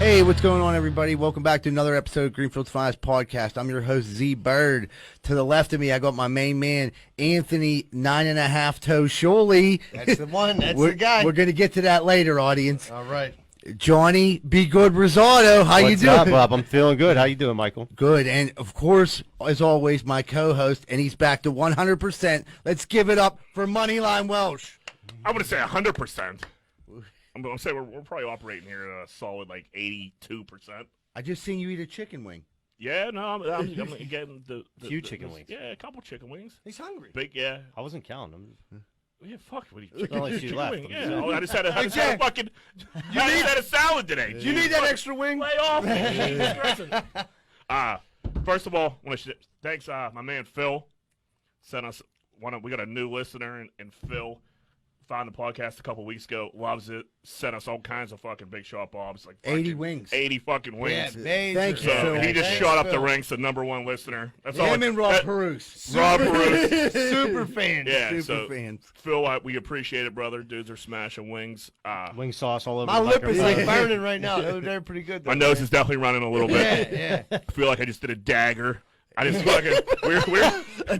Hey, what's going on, everybody? Welcome back to another episode of Greenfield's Finest Podcast. I'm your host, Z Bird. To the left of me, I got my main man, Anthony 9.5 Toe Sciulli. That's the one. That's the guy. We're going to get to that later, audience. All right. Johnny Be Good Rosado. How you doing? What's up, Bob? I'm feeling good. How you doing, Michael? Good. And, of course, as always, my co-host, and he's back to 100%. Let's give it up for Moneyline Welsh. I'm going to say 100%. I'm going to say we're probably operating here at a solid, 82%. I just seen you eat a chicken wing. Yeah, no, I'm getting the few chicken wings. Yeah, a couple chicken wings. He's hungry. Big, yeah. I wasn't counting. Yeah, fuck. What are you, Well, unless you chicken left. wing? Yeah, I just had a fucking. I just had a salad today. You need that extra wing? Lay off me. First of all, I want to thanks my man Phil. Sent us we got a new listener, and Phil found the podcast a couple weeks ago. Loves it. Sent us all kinds of fucking Big Shot Bobs, 80 wings. 80 fucking wings. Yeah, major. Thank you, So Phil. he just Thanks, shot up the Phil. ranks, the #1 listener. That's all. Him and Rob Peruse. Rob Peruse. Super fans. Yeah, Super so fans. Phil, we appreciate it, brother. Dudes are smashing wings. Wing sauce all over My the lip is microphone. burning right now. They're pretty good, though. My nose is definitely running a little bit. Yeah. I feel like I just did a dagger. I just fucking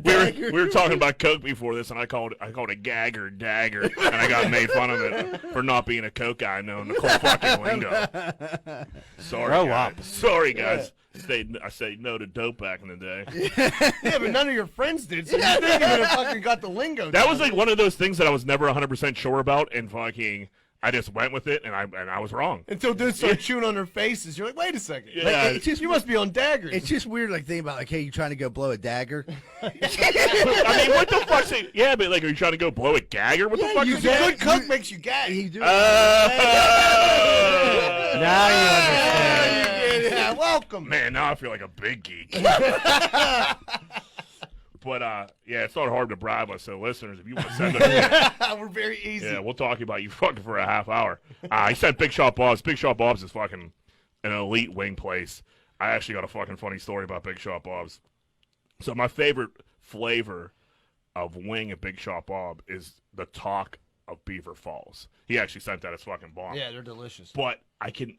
we were talking about Coke before this, and I called it a gagger dagger, and I got made fun of it for not being a Coke guy knowing the whole fucking lingo. Sorry, Grow guys. up. Sorry, guys. I say no to dope back in the day. Yeah, but none of your friends did, so you think you would have fucking got the lingo. That was one of those things that I was never 100% sure about, and fucking I just went with it, and I was wrong. Until dudes start chewing on their faces. You're like, wait a second. Yeah. It's just, You must be on daggers. it's just weird, thinking about, hey, you trying to go blow a dagger? I mean, what the fuck? Yeah, but are you trying to go blow a gagger? What the fuck you is a that? good cook makes you gag. You do. Now you understand. Yeah, welcome. Man, now I feel like a big geek. But, yeah, it's not hard to bribe us, so listeners, if you want to send us, We're very easy. yeah, we'll talk about you fucking for a half hour. He said Big Shot Bob's. Big Shot Bob's is fucking an elite wing place. I actually got a fucking funny story about Big Shot Bob's. So my favorite flavor of wing at Big Shot Bob is the talk of Beaver Falls. He actually sent that as fucking bomb. Yeah, they're delicious. But I couldn't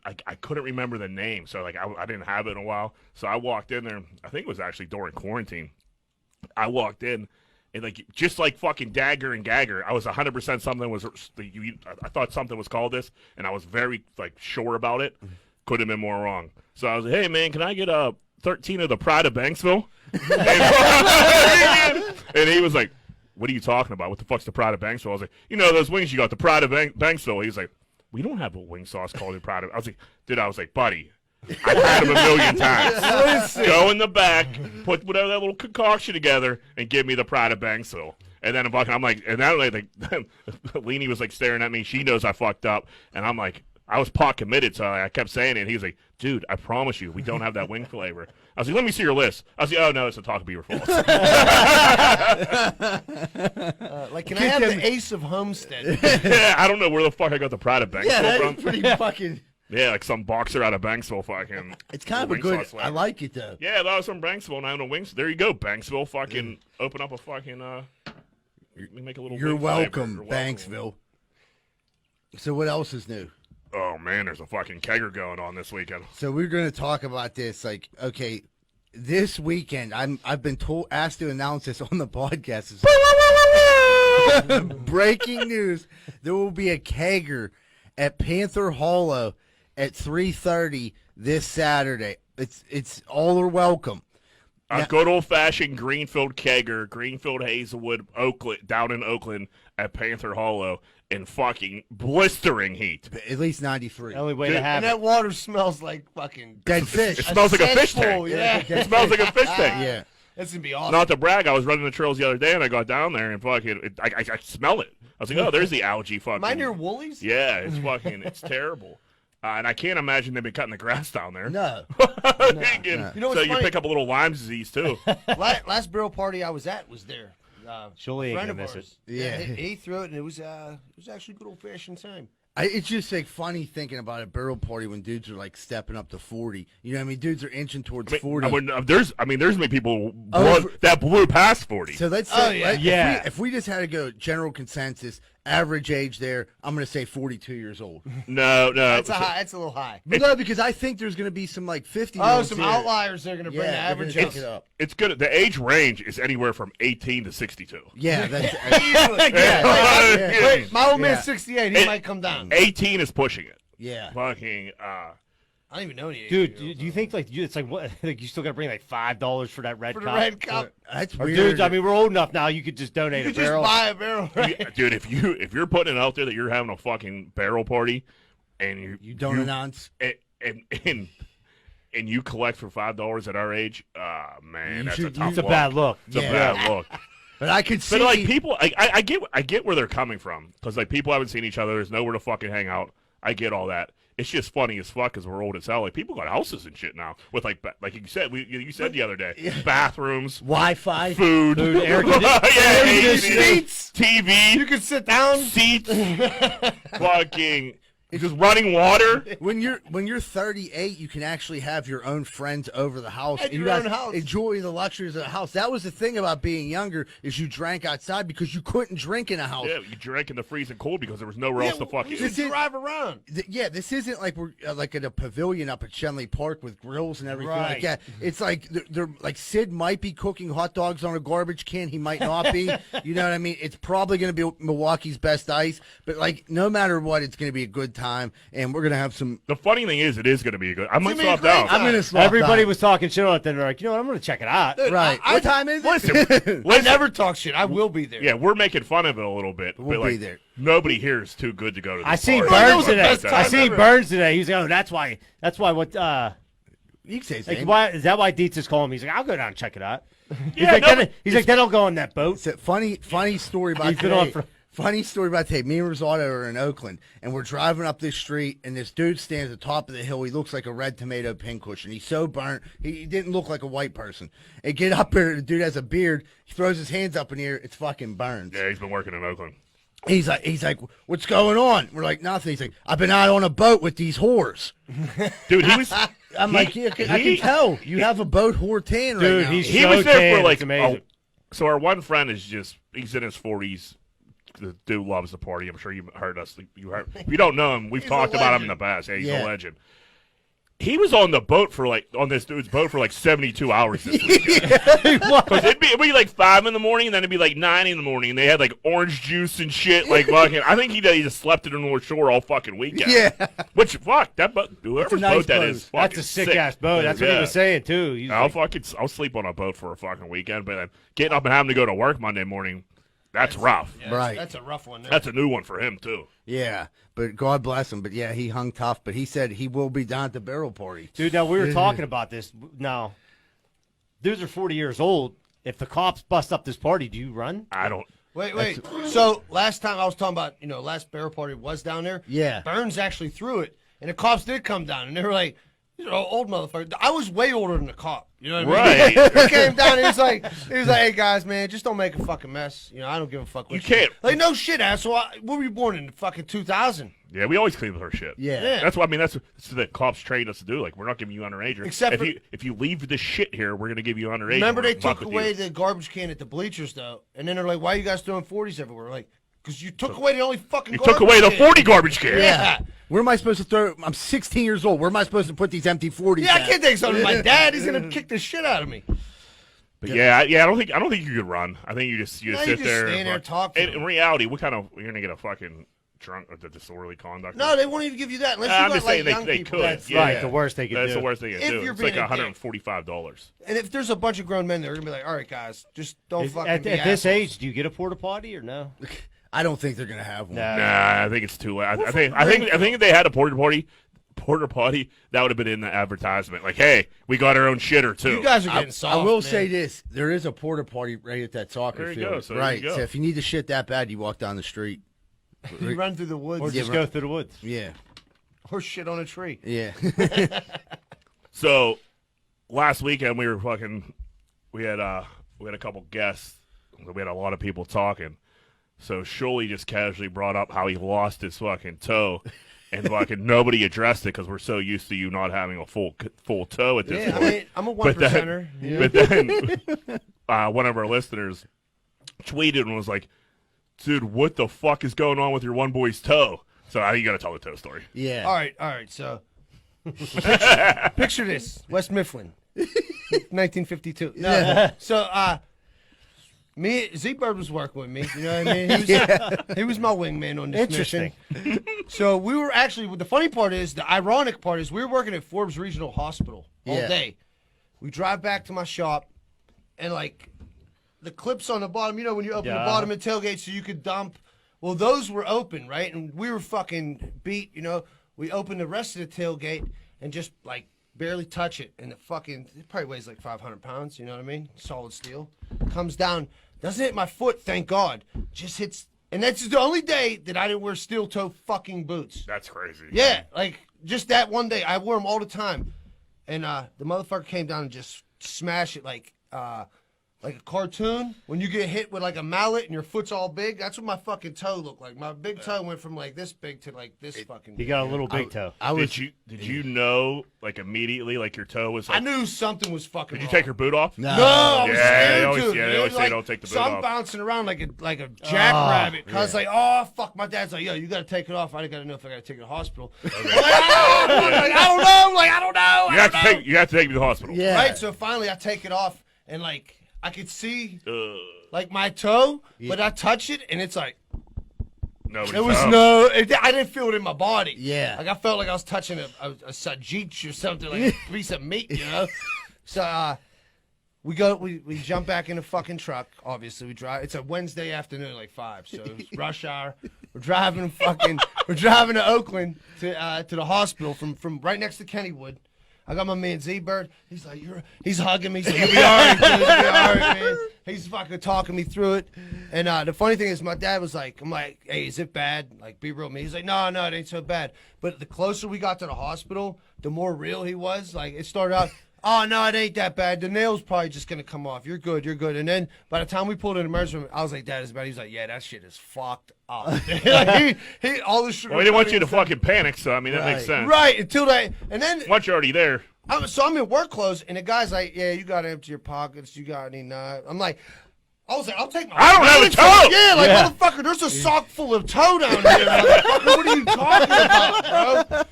remember the name, so I didn't have it in a while. So I walked in there. I think it was actually during quarantine. I walked in, and just like fucking Dagger and Gagger, I was 100% something was. I thought something was called this, and I was very sure about it. Could have been more wrong. So I was like, "Hey man, can I get 13 of the Pride of Banksville?" and he was like, "What are you talking about? What the fuck's the Pride of Banksville?" I was like, "Those wings you got, the Pride of Banksville." He's like, "We don't have a wing sauce called the Pride of." I was like, "Buddy, I've had them a million times. Go in the back, put whatever that little concoction together, and give me the Pride of Banksville." And then I'm like, and that Leanie was staring at me. She knows I fucked up, and I'm like, I was pot committed, so I kept saying it. And he was like, "Dude, I promise you, we don't have that wing flavor." I was like, "Let me see your list." I was like, "Oh no, it's a Talk Beaver Falls." Can I have the Ace of Homestead? Yeah, I don't know where the fuck I got the Pride of Banksville Yeah, from. that's pretty fucking. Yeah, some boxer out of Banksville fucking. It's kind of a wing good. sauce flavor. I like it though. Yeah, that was from Banksville, and I own a wings. There you go, Banksville. Fucking open up a fucking. We make a little. You're wing flavor. welcome, You're welcome. Banksville. So what else is new? Oh man, there's a fucking kegger going on this weekend. So we're going to talk about this. Okay, this weekend I've been asked to announce this on the podcast. Breaking news: there will be a kegger at Panther Hollow at 3:30 this Saturday. It's all are welcome. A good old fashioned Greenfield kegger, Greenfield Hazelwood, Oakland, down in Oakland at Panther Hollow in fucking blistering heat. At least 93. The only way to And have that it. water smells like fucking Dead fish. It smells like a fish cesspool, tank. Yeah. It smells like a fish tank. Yeah. That's going to be awesome. Not to brag, I was running the trails the other day and I got down there and fucking, I smell it. I was like, oh, there's the algae fucking. Mine near Woolies? Yeah, it's fucking, it's terrible. And I can't imagine they've been cutting the grass down there. No. You know what's So you funny? pick up a little Lyme disease too. Last barrel party I was at was there. Surely ain't Friend gonna of miss ours. it. Yeah. He threw it, and it was actually a good old-fashioned time. It's just funny thinking about a barrel party when dudes are stepping up to 40. You know what I mean? Dudes are inching towards 40. There's many people Oh, that blew past 40. So let's say, yeah. Yeah. if we just had to go general consensus, average age there, I'm going to say 42 years old. No. That's a little high. No, because I think there's going to be some like 50. Oh, some outliers. They're going to bring the Yeah, average they're up. gonna take it up. It's good. The age range is anywhere from 18 to 62. Yeah, that's Yeah. Wait, my old Yeah. man's 68. He might come down. 18 is pushing it. yeah. Fucking. I don't even know any. Dude, do you think like it's like what? Like you still got to bring like $5 for that red For the cup? red cup. That's Or weird. dudes, I mean, we're old enough now. You could just donate You a could just barrel. buy a barrel. Right? Dude, if you're putting it out there that you're having a fucking barrel party, and you don't announce. and you collect for $5 at our age, man, You that's should- a tough It's a look. bad look. It's a Yeah. bad look. But I could see. But like people, I get where they're coming from because like people haven't seen each other. There's nowhere to fucking hang out. I get all that. It's just funny as fuck because we're old as hell. Like people got houses and shit now with like you said you said the other day, bathrooms, Wi-Fi. food, air yeah, conditioning. TV, You could sit down. seats, fucking just running water. When you're 38, you can actually have your own friends over the house. At and you your guys own house. enjoy the luxuries of the house. That was the thing about being younger is you drank outside because you couldn't drink in a house. Yeah, you drank in the freezing cold because there was nowhere else to fuck You it. just drive around. Yeah, this isn't like we're like at a pavilion up at Shenley Park with grills and everything like Right. that. It's like they're like Sid might be cooking hot dogs on a garbage can. He might not be. You know what I mean? It's probably going to be Milwaukee's best ice. But like no matter what, it's going to be a good time, and we're going to have some. The funny thing is, it is going to be a good. I might gonna be a swap great down. time. I'm going to swap. Everybody time. was talking shit on it. Then they're like, you know what? I'm going to check it out. right. What time is it? I never talk shit. I will be there. Yeah, we're making fun of it a little bit. We'll but be like, there. Nobody here is too good to go to. This I seen party. Burns today. best I time seen ever. Burns today. He's like, oh, that's why. What? You can say his Like, name. why is that? Why Dietz is calling me? He's like, I'll go down and check it out. He's Yeah, like, no, then I'll go on that boat. It's a funny story about He's been on today. for- Funny story about today. Me and Rosado are in Oakland, and we're driving up this street, and this dude stands at the top of the hill. He looks like a red tomato pincushion. He's so burnt. He didn't look like a white person. And get up there, the dude has a beard. He throws his hands up in the air. It's fucking Burns. Yeah, he's been working in Oakland. He's like, what's going on? We're like, nothing. He's like, I've been out on a boat with these whores. Dude, he was. I'm like, yeah, I can tell. You have a boat whore tan right Dude, now. he's He so was there tan, for like. it's amazing. So our one friend is he's in his 40s. The dude loves the party. I'm sure you've heard us. If you don't know him, we've He's talked a about him in legend. the past. Yeah, he's Yeah. a legend. He was on the boat on this dude's boat for like 72 hours this week. Because it'd be like 5 in the morning, and then it'd be like 9 in the morning, and they had like orange juice and shit. Like fucking, I think he just slept in the North Shore all fucking weekend. Yeah. Which fuck that boat, whoever's nice boat that boat. is, fucking That's a sick ass boat. That's what he Yeah. was saying too. He's I'll like, I'll sleep on a boat for a fucking weekend, but then getting up and having to go to work Monday morning, that's rough. Yeah, Right. That's a rough one. There. That's a new one for him too. Yeah, but God bless him. But yeah, he hung tough. But he said he will be down at the barrel party. dude, now we were talking about this. Now, dudes are 40 years old. If the cops bust up this party, do you run? I don't. Wait. So last time I was talking about, last barrel party was down there. Yeah. Burns actually threw it, and the cops did come down, and they were like, old motherfucker. I was way older than the cop. You know what I mean? Right. He came down and he was like, hey guys, man, just don't make a fucking mess. I don't give a fuck. What You can't. Like, no shit, asshole. What were you born in fucking 2000? Yeah, we always clean with our shit. Yeah. That's what I mean. That's the cops trained us to do. Like, we're not giving you underage. Except for- if you leave the shit here, we're gonna give you underage. Remember We're they gonna fuck took with away you. the garbage can at the bleachers though, and then they're like, "Why are you guys throwing 40s everywhere?" Like, because you took away the only fucking. You took away the 40 garbage can. Yeah. Where am I supposed to throw? I'm 16 years old. Where am I supposed to put these empty 40s? Yeah, I at? can't take something to my dad. He's gonna kick the shit out of me. But I don't think you could run. I think you just No, you sit just there. stand there and talk to And in them. reality, what kind of you're gonna get a fucking drunk or disorderly conduct? No, they won't even give you that unless you I'm got just like saying young they people. could. That's Yeah. right. The worst they could That's do. the worst they can If do. you're It's like being a dick. $145. And if there's a bunch of grown men there, they're gonna be like, "All right, guys, just don't fucking At be this assholes." age, do you get a porta potty or no? I don't think they're gonna have one. No. Nah, I think it's too late. I think if they had a porta potty, that would have been in the advertisement. Like, hey, we got our own shitter too. You guys are getting soft. I will man. say this: there is a porta potty right at that soccer There you field. go, so there right. you go. So if you need to shit that bad, you walk down the street. You run through the woods Or Yeah, just right. go through the woods? Yeah. or shit on a tree. Yeah. So last weekend we had a couple guests. We had a lot of people talking. So Sciulli just casually brought up how he lost his fucking toe, and fucking nobody addressed it because we're so used to you not having a full toe at this Yeah, I point. mean, I'm a one But then- percenter. But then one of our listeners tweeted and was like, dude, what the fuck is going on with your one boy's toe? So you got to tell the toe story. Yeah. All right. So picture this: West Mifflin, 1952. No. So Z-Bird was working with me. You know what I mean? He was my wingman on this mission. So we were actually. The funny part is, the ironic part is, we were working at Forbes Regional Hospital all day. We drive back to my shop, and like the clips on the bottom, you know, when you open the bottom of the tailgate so you could dump. Well, those were open, right? And we were fucking beat, you know. We opened the rest of the tailgate and just like barely touch it, and it probably weighs like 500 pounds. You know what I mean? Solid steel. Comes down, doesn't hit my foot, thank God. Just hits, and that's the only day that I didn't wear steel toe fucking boots. That's crazy. Yeah, like just that one day. I wore them all the time, and the motherfucker came down and just smashed it like a cartoon. When you get hit with like a mallet and your foot's all big, that's what my fucking toe looked like. My big toe went from like this big to like this fucking. You got a little big toe. Did you know like immediately like your toe was? Like, I knew something was fucking. Did you wrong. take your boot off? No, I was scared they always, to. they always say Like, don't take the boot so I'm off. bouncing around like a jackrabbit. Cause I was like, oh fuck, my dad's like, yo, you gotta take it off. I gotta know if I gotta take it to the hospital. Like, I don't know. Like I don't know. You have to take me to the hospital. Yeah. Right. So finally, I take it off, and like I could see like my toe, but I touch it, and it's like. Nobody's It was home. I didn't feel it in my body. Yeah. Like I felt like I was touching a sajich or something, like a piece of meat, you know? So we jump back in the fucking truck. Obviously, we drive. It's a Wednesday afternoon, like 5, so it's rush hour. We're driving to Oakland to the hospital from right next to Kennywood. I got my man Z-Bird. He's like, he's hugging me. He's like, you'll be all right, dude. You'll be all right, man. He's fucking talking me through it. And the funny thing is, my dad was like, I'm like, hey, is it bad? Like, be real with me. He's like, no, it ain't so bad. But the closer we got to the hospital, the more real he was. Like, it started out, oh, no, it ain't that bad. The nail's probably just going to come off. You're good. And then by the time we pulled in the emergency room, I was like, Dad, it's bad. He's like, yeah, that shit is fucked up. Like, he all this shit. Well, he didn't want you to fucking panic, so I mean that makes sense. Right, until that, and then Once you're already there. So I'm in work clothes, and the guy's like, yeah, you got to empty your pockets. You got any nut? I'm like, I was like, I'll take my. I don't have a toe. Yeah, like motherfucker, there's a sock full of toe down here. Motherfucker, what are you talking about,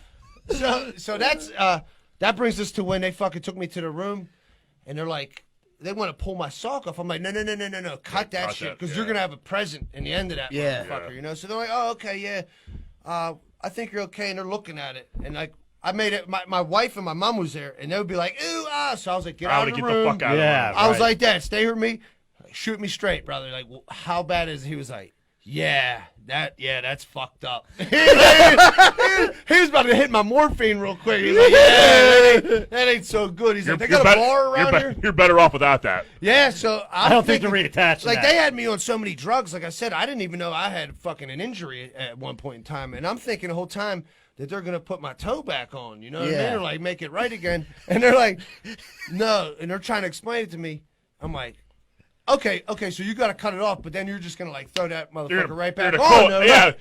bro? So that's that brings us to when they fucking took me to the room, and they're like, they want to pull my sock off. I'm like, no, cut that shit, because you're gonna have a present in the end of that motherfucker, you know. So they're like, oh, okay, yeah, I think you're okay, and they're looking at it, and like. I made it. My wife and my mom was there, and they would be like, "Ooh, ah!" So I was like, "Get out of the room." The fuck out of the room. I was like, "Dad, stay here with me. Shoot me straight, brother." Like, well, how bad is it? He was like, that's fucked up. He was about to hit my morphine real quick. He's like, that ain't so good. He's like, they got a bar around here. You're better off without that. Yeah, so I don't think they're reattached. Like they had me on so many drugs. Like I said, I didn't even know I had fucking an injury at one point in time, and I'm thinking the whole time that they're gonna put my toe back on. You know what I mean? Or like make it right again. And they're like, no, and they're trying to explain it to me. I'm like. Okay, so you got to cut it off, but then you're just gonna like throw that motherfucker right back on.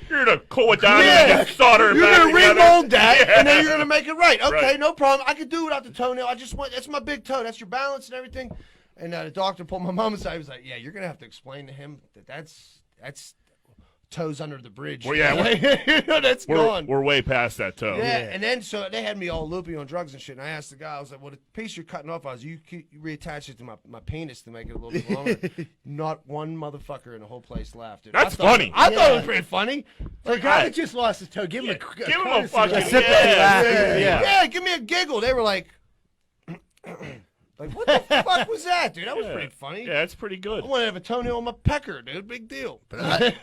You're gonna cool it down and solder it you're back gonna together. remold that, and then you're gonna make it right. Okay, no problem. I could do without the toenail. I just want that's my big toe. That's your balance and everything. And the doctor pulled my mom aside. He was like, "Yeah, you're gonna have to explain to him that that's toes under the bridge. Well, yeah, that's gone. We're way past that toe. Yeah, and then so they had me all loopy on drugs and shit. And I asked the guy, I was like, "Well, the piece you're cutting off, you reattach it to my penis to make it a little bit longer." Not one motherfucker in the whole place laughed. Dude. That's funny. I thought it was pretty funny. The guy that just lost his toe, give him a fucking sympathy laugh. Yeah, give me a giggle. They were like. Like, what the fuck was that, dude? That was pretty funny. Yeah, it's pretty good. I want to have a toenail on my pecker, dude. Big deal. But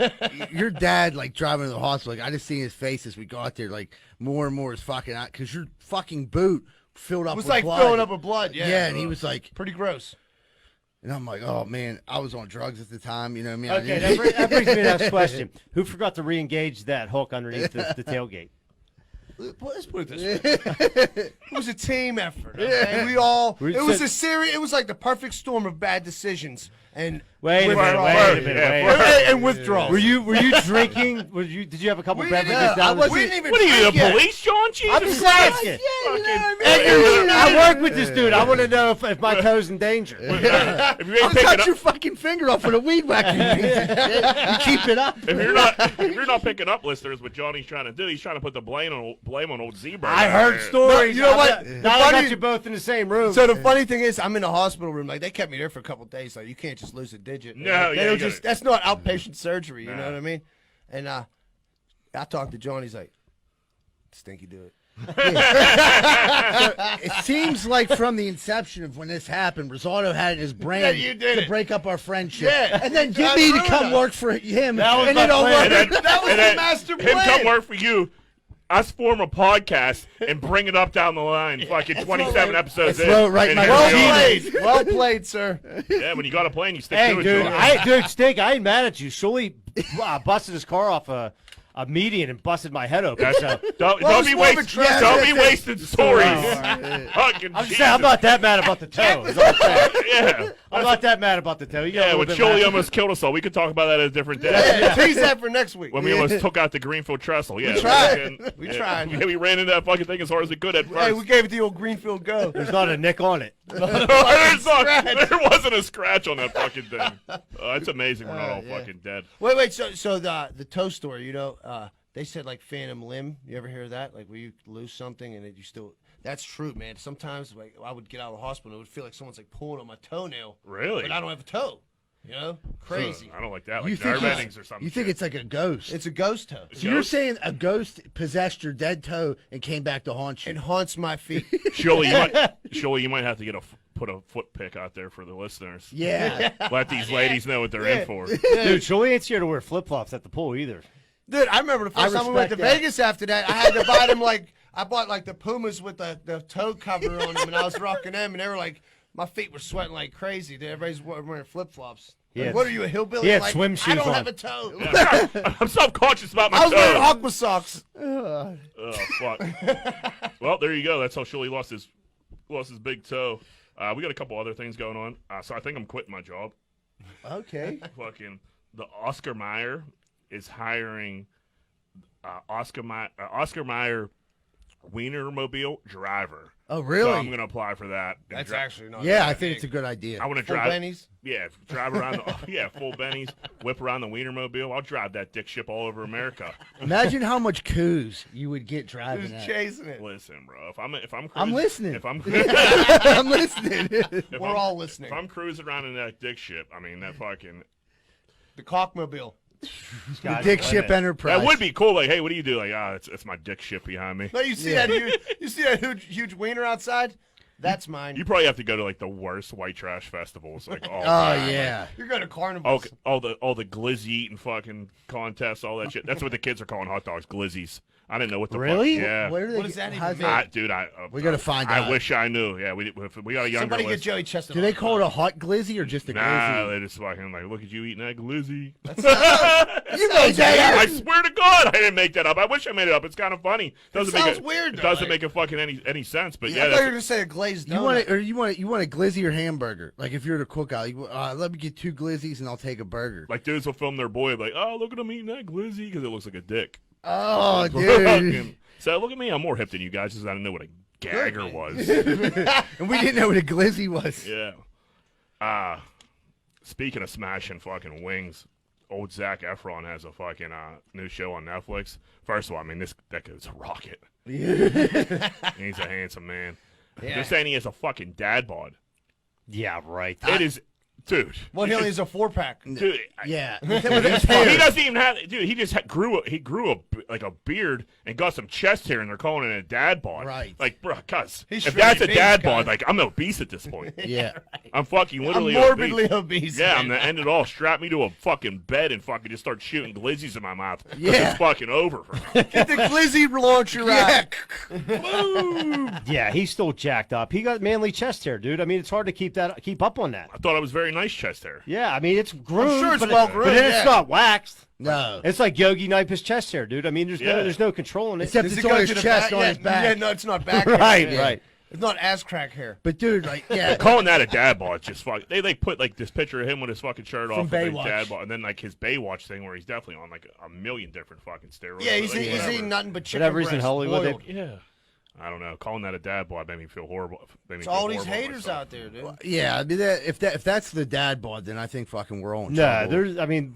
your dad, like, driving to the hospital, like, I just seen his face as we got there, like, more and more is fucking out, because your fucking boot filled up with blood. It was like filling up with blood, yeah. Yeah, and he was like... Pretty gross. And I'm like, oh, man, I was on drugs at the time, you know what I mean? Okay, that brings me to the next question. Who forgot to re-engage that hook underneath the tailgate? Let's put it this way. It was a team effort. Okay? It was a series. It was like the perfect storm of bad decisions, and Wait a minute. And withdrawals. Were you drinking? Did you have a couple beverages down the street? even What are you, the drink yet. police, John? Jesus I'm just Christ. asking. Yeah, you know what And I mean? I work with this dude. I want to know if my toe's in danger. If you ain't I'll picking cut up, your fucking finger off with a weed whacker. You keep it up. if you're not picking up, listeners, what Johnny's trying to do, he's trying to put the blame on old Zebra. I heard No, stories. you know what? Now I funny- got you both in the same room. So the funny thing is, I'm in the hospital room. Like they kept me there for a couple of days. Like you can't just lose a digit. No, Like, yeah, they don't you just. gotta- That's not outpatient surgery. You Nah. know what I mean? And I talked to John. He's like, "Stinky, do it." It seems like from the inception of when this happened, Rosato had in his brain Yeah, you did to it. break up our friendship. Yeah. And then get I me to ruined come it. work for him. That was and my it don't plan. work. And then, That was and the then master Him plan. come work for you. Us form a podcast and bring it up down the line. Fucking 27 episodes in. throw it right in and my here we Well are. played. Well played, sir. Yeah, when you got a plane, you stick Hey, to it. dude, Johnny. Stink, I ain't mad at you. Sciulli busted his car off a median and busted my head open. So Don't it's be more of a wasting. trap. Don't be wasting stories. Well, Fucking I'm Jesus. saying I'm not that mad about the toe. is all I'm saying. Yeah, I'm not that mad about the toe. You got a yeah. little When bit Sciulli mad. almost killed us all, we could talk about that at a different day. Yeah. Tease that for next week. When we almost took out the Greenfield trestle, yeah, tried. We tried. Yeah, we ran into that fucking thing as hard as we could at first. Hey, we gave it the old Greenfield go. There's not a nick on it. There wasn't a scratch on that fucking thing. It's amazing we're not all fucking dead. Wait. So the toe story, you know, they said like phantom limb. You ever hear of that? Like where you lose something and then you still. That's true, man. Sometimes like I would get out of the hospital, it would feel like someone's like pulling on my toenail. Really? But I don't have a toe. You know, crazy. I don't like that. You Like think nerve it's- endings or something. You think it's like a ghost. It's a ghost toe. So you're saying a ghost possessed your dead toe and came back to haunt you? It haunts my feet. Surely you might have to get put a foot pick out there for the listeners. Yeah. Let these ladies know what they're in for. Dude, Sciulli ain't scared to wear flip flops at the pool either. Dude, I remember the first time we went to respect that. Vegas after that, I had to buy them like, I bought like the Pumas with the toe cover on them, and I was rocking them, and they were like, my feet were sweating like crazy. Dude, everybody's wearing flip flops. Yeah. Like, what are you, a hillbilly? He had like, swim I shoes don't on. have a toe. I'm self-conscious about my I was wearing toe. aqua socks. Oh fuck. Well, there you go. That's how Sciulli lost his big toe. We got a couple other things going on. So I think I'm quitting my job. Okay. Fucking the Oscar Mayer is hiring Oscar Mayer Wienermobile driver. Oh, So I'm really? going to apply for that. and That's dri- actually not Yeah, bad. I think it's a good idea. I want to Full drive. bennies. Yeah, drive around. Full bennies. Whip around the Wienermobile. I'll drive that dick ship all over America. Imagine how much coos you would get driving Who's that. chasing it? Listen, bro. If I'm I'm listening. If I'm I'm listening. if We're I'm- all listening. If I'm cruising around in that dick ship, I mean that fucking. The cockmobile. The Dick Ship Enterprise. That would be cool. Like, hey, what do you do? Like, it's my dick ship behind me. No, you see that huge wiener outside? That's mine. You probably have to go to like the worst white trash festivals, like all. Oh, time. yeah. You're going to carnivals. all the glizzy eating fucking contests, all that shit. That's what the kids are calling hot dogs, glizzies. I didn't know what the Really? fuck. Yeah. Where do they What does get- that how's even mean? Dude, We gotta find I out. wish I knew. Yeah, we got a younger Somebody get list. Joey Chestnut. Do they call it a hot glizzy or just a Nah, glizzy? they just fucking like, look at you eating that glizzy. You know that. I swear to God, I didn't make that up. I wish I made it up. It's kind of funny. Doesn't make sounds it weird, It though, doesn't like- make it fucking any sense. But I yeah, thought you that's, were going to say a glazed donut. You want a glizzy or hamburger? Like if you're the cookout, let me get 2 glizzies and I'll take a burger. like dudes will film their boy like, oh, look at him eating that glizzy because it looks like a dick. Oh, dude. Fucking- So look at me, I'm more hip than you guys because I didn't know what a gagger was. And we didn't know what a glizzy was. Yeah. Speaking of smashing fucking wings, old Zac Efron has a fucking new show on Netflix. First of all, I mean that guy's a rocket. He's a handsome man. They're saying he has a fucking dad bod. Yeah, right. It is, dude. Well, he only has a 4-pack. Dude, Yeah. he doesn't even have. Dude, he just grew a beard and got some chest hair, and they're calling it a dad bod. Right. Like, bro, cuz He's if that's a shredded dad big, bod, cuz. like I'm obese at this point. Yeah. I'm fucking I'm literally morbidly obese. Yeah, man. I'm the end it all. Strap me to a fucking bed and fucking just start shooting glizzies in my mouth. 'Cause Yeah. it's fucking over. Get the glizzy launcher out. Yeah, he's still jacked up. He got manly chest hair, dude. I mean, it's hard to keep up on that. I thought it was very nice chest hair. Yeah, I mean, it's groomed. sure it's but well groomed, but then yeah. it's not waxed. No. It's like Yogi Knipe's chest hair, dude. I mean, there's Yeah. no controlling it. Except Does it's it go on his to the chest, back? on his back. Yeah, no, it's not back. Right, Yeah. right. It's not ass crack hair. But dude, like, yeah, Calling that a dad bod, just fuck. They put like this picture of him with his fucking shirt off, From with his Baywatch. dad bod, and then like his Baywatch thing where he's definitely on like a million different fucking steroids. Yeah, But, like, he's whatever. eating nothing but chicken whatever he's in breast, Hollywood, boiled. Yeah, I don't know. Calling that a dad bod made me feel horrible. Made me It's feel all these horrible about haters myself. out there, dude. yeah. I mean, if that's the dad bod, then I think fucking we're all in Nah, trouble. there's. I mean,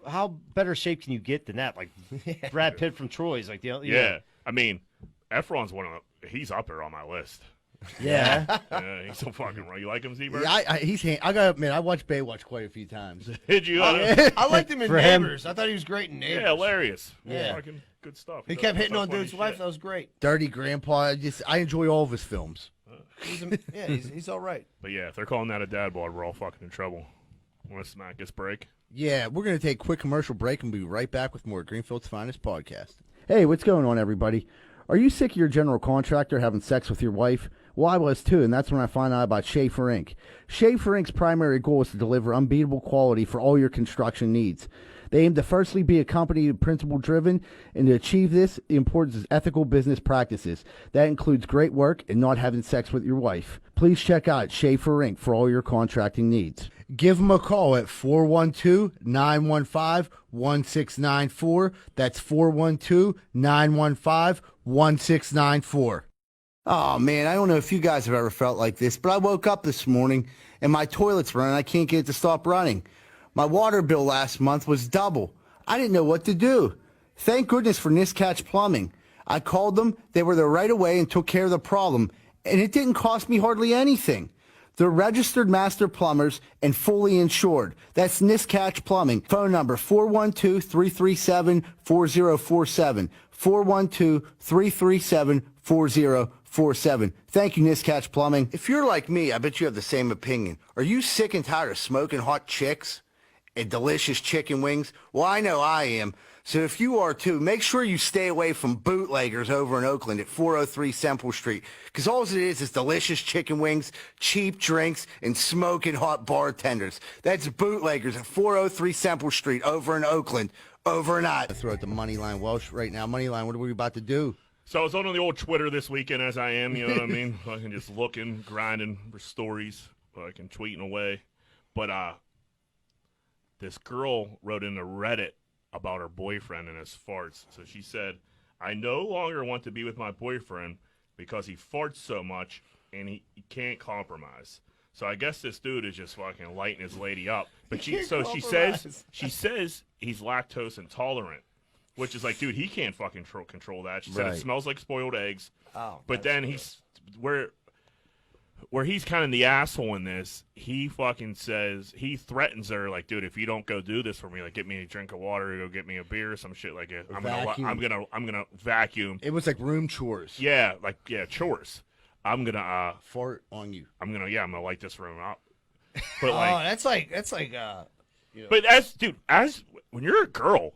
how better shape can you get than that? Like Brad Pitt from Troy's. Like Yeah, I mean, Efron's he's up there on my list. Yeah. Yeah, he's so fucking right. You like him, Z-Bird? Yeah, I gotta admit, I watched Baywatch quite a few times. Did you? I liked him in For him- Neighbors. I thought he was great in Neighbors. Yeah, hilarious. Yeah. Fucking good stuff. He does kept some hitting on funny dude's shit. wife. That was great. Dirty Grandpa. I enjoy all of his films. He's all right. But yeah, if they're calling that a dad bod, we're all fucking in trouble. Want to smack this break? Yeah, we're gonna take a quick commercial break and be right back with more Greenfield's Finest podcast. Hey, what's going on, everybody? Are you sick of your general contractor having sex with your wife? Well, I was too, and that's when I found out about Schaefer Inc. Schaefer Inc.'s primary goal is to deliver unbeatable quality for all your construction needs. They aim to firstly be a company principle-driven, and to achieve this, the importance is ethical business practices. That includes great work and not having sex with your wife. Please check out Schaefer Inc. for all your contracting needs. Give them a call at 412-915-1694. That's 412-915-1694. Oh, man, I don't know if you guys have ever felt like this, but I woke up this morning and my toilet's running. I can't get it to stop running. My water bill last month was double. I didn't know what to do. Thank goodness for Niscatch Plumbing. I called them. They were there right away and took care of the problem. And it didn't cost me hardly anything. They're registered master plumbers and fully insured. That's Niscatch Plumbing. Phone number 412-337-4047. 412-337-4047. Thank you, Niscatch Plumbing. If you're like me, I bet you have the same opinion. Are you sick and tired of smoking hot chicks and delicious chicken wings? Well, I know I am. So if you are too, make sure you stay away from bootleggers over in Oakland at 403 Semple Street. Because all it is delicious chicken wings, cheap drinks, and smoking hot bartenders. That's bootleggers at 403 Semple Street over in Oakland. Over and out. Throw out the Moneyline Welsh right now. Moneyline, what are we about to do? So I was on the old Twitter this weekend, as I am, you know what I mean? Fucking just looking, grinding for stories, fucking tweeting away. But this girl wrote into Reddit about her boyfriend and his farts. So she said, I no longer want to be with my boyfriend because he farts so much and he can't compromise. So I guess this dude is just fucking lighting his lady up. But she says he's lactose intolerant, which is like, dude, he can't fucking control that. She said it smells like spoiled eggs. Oh, but then he's where he's kind of the asshole in this. He fucking says, he threatens her like, dude, if you don't go do this for me, like get me a drink of water, or go get me a beer or some shit like it. I'm gonna vacuum. It was like room chores. Yeah, chores. I'm gonna Fart on you. I'm gonna light this room up. But that's like But as when you're a girl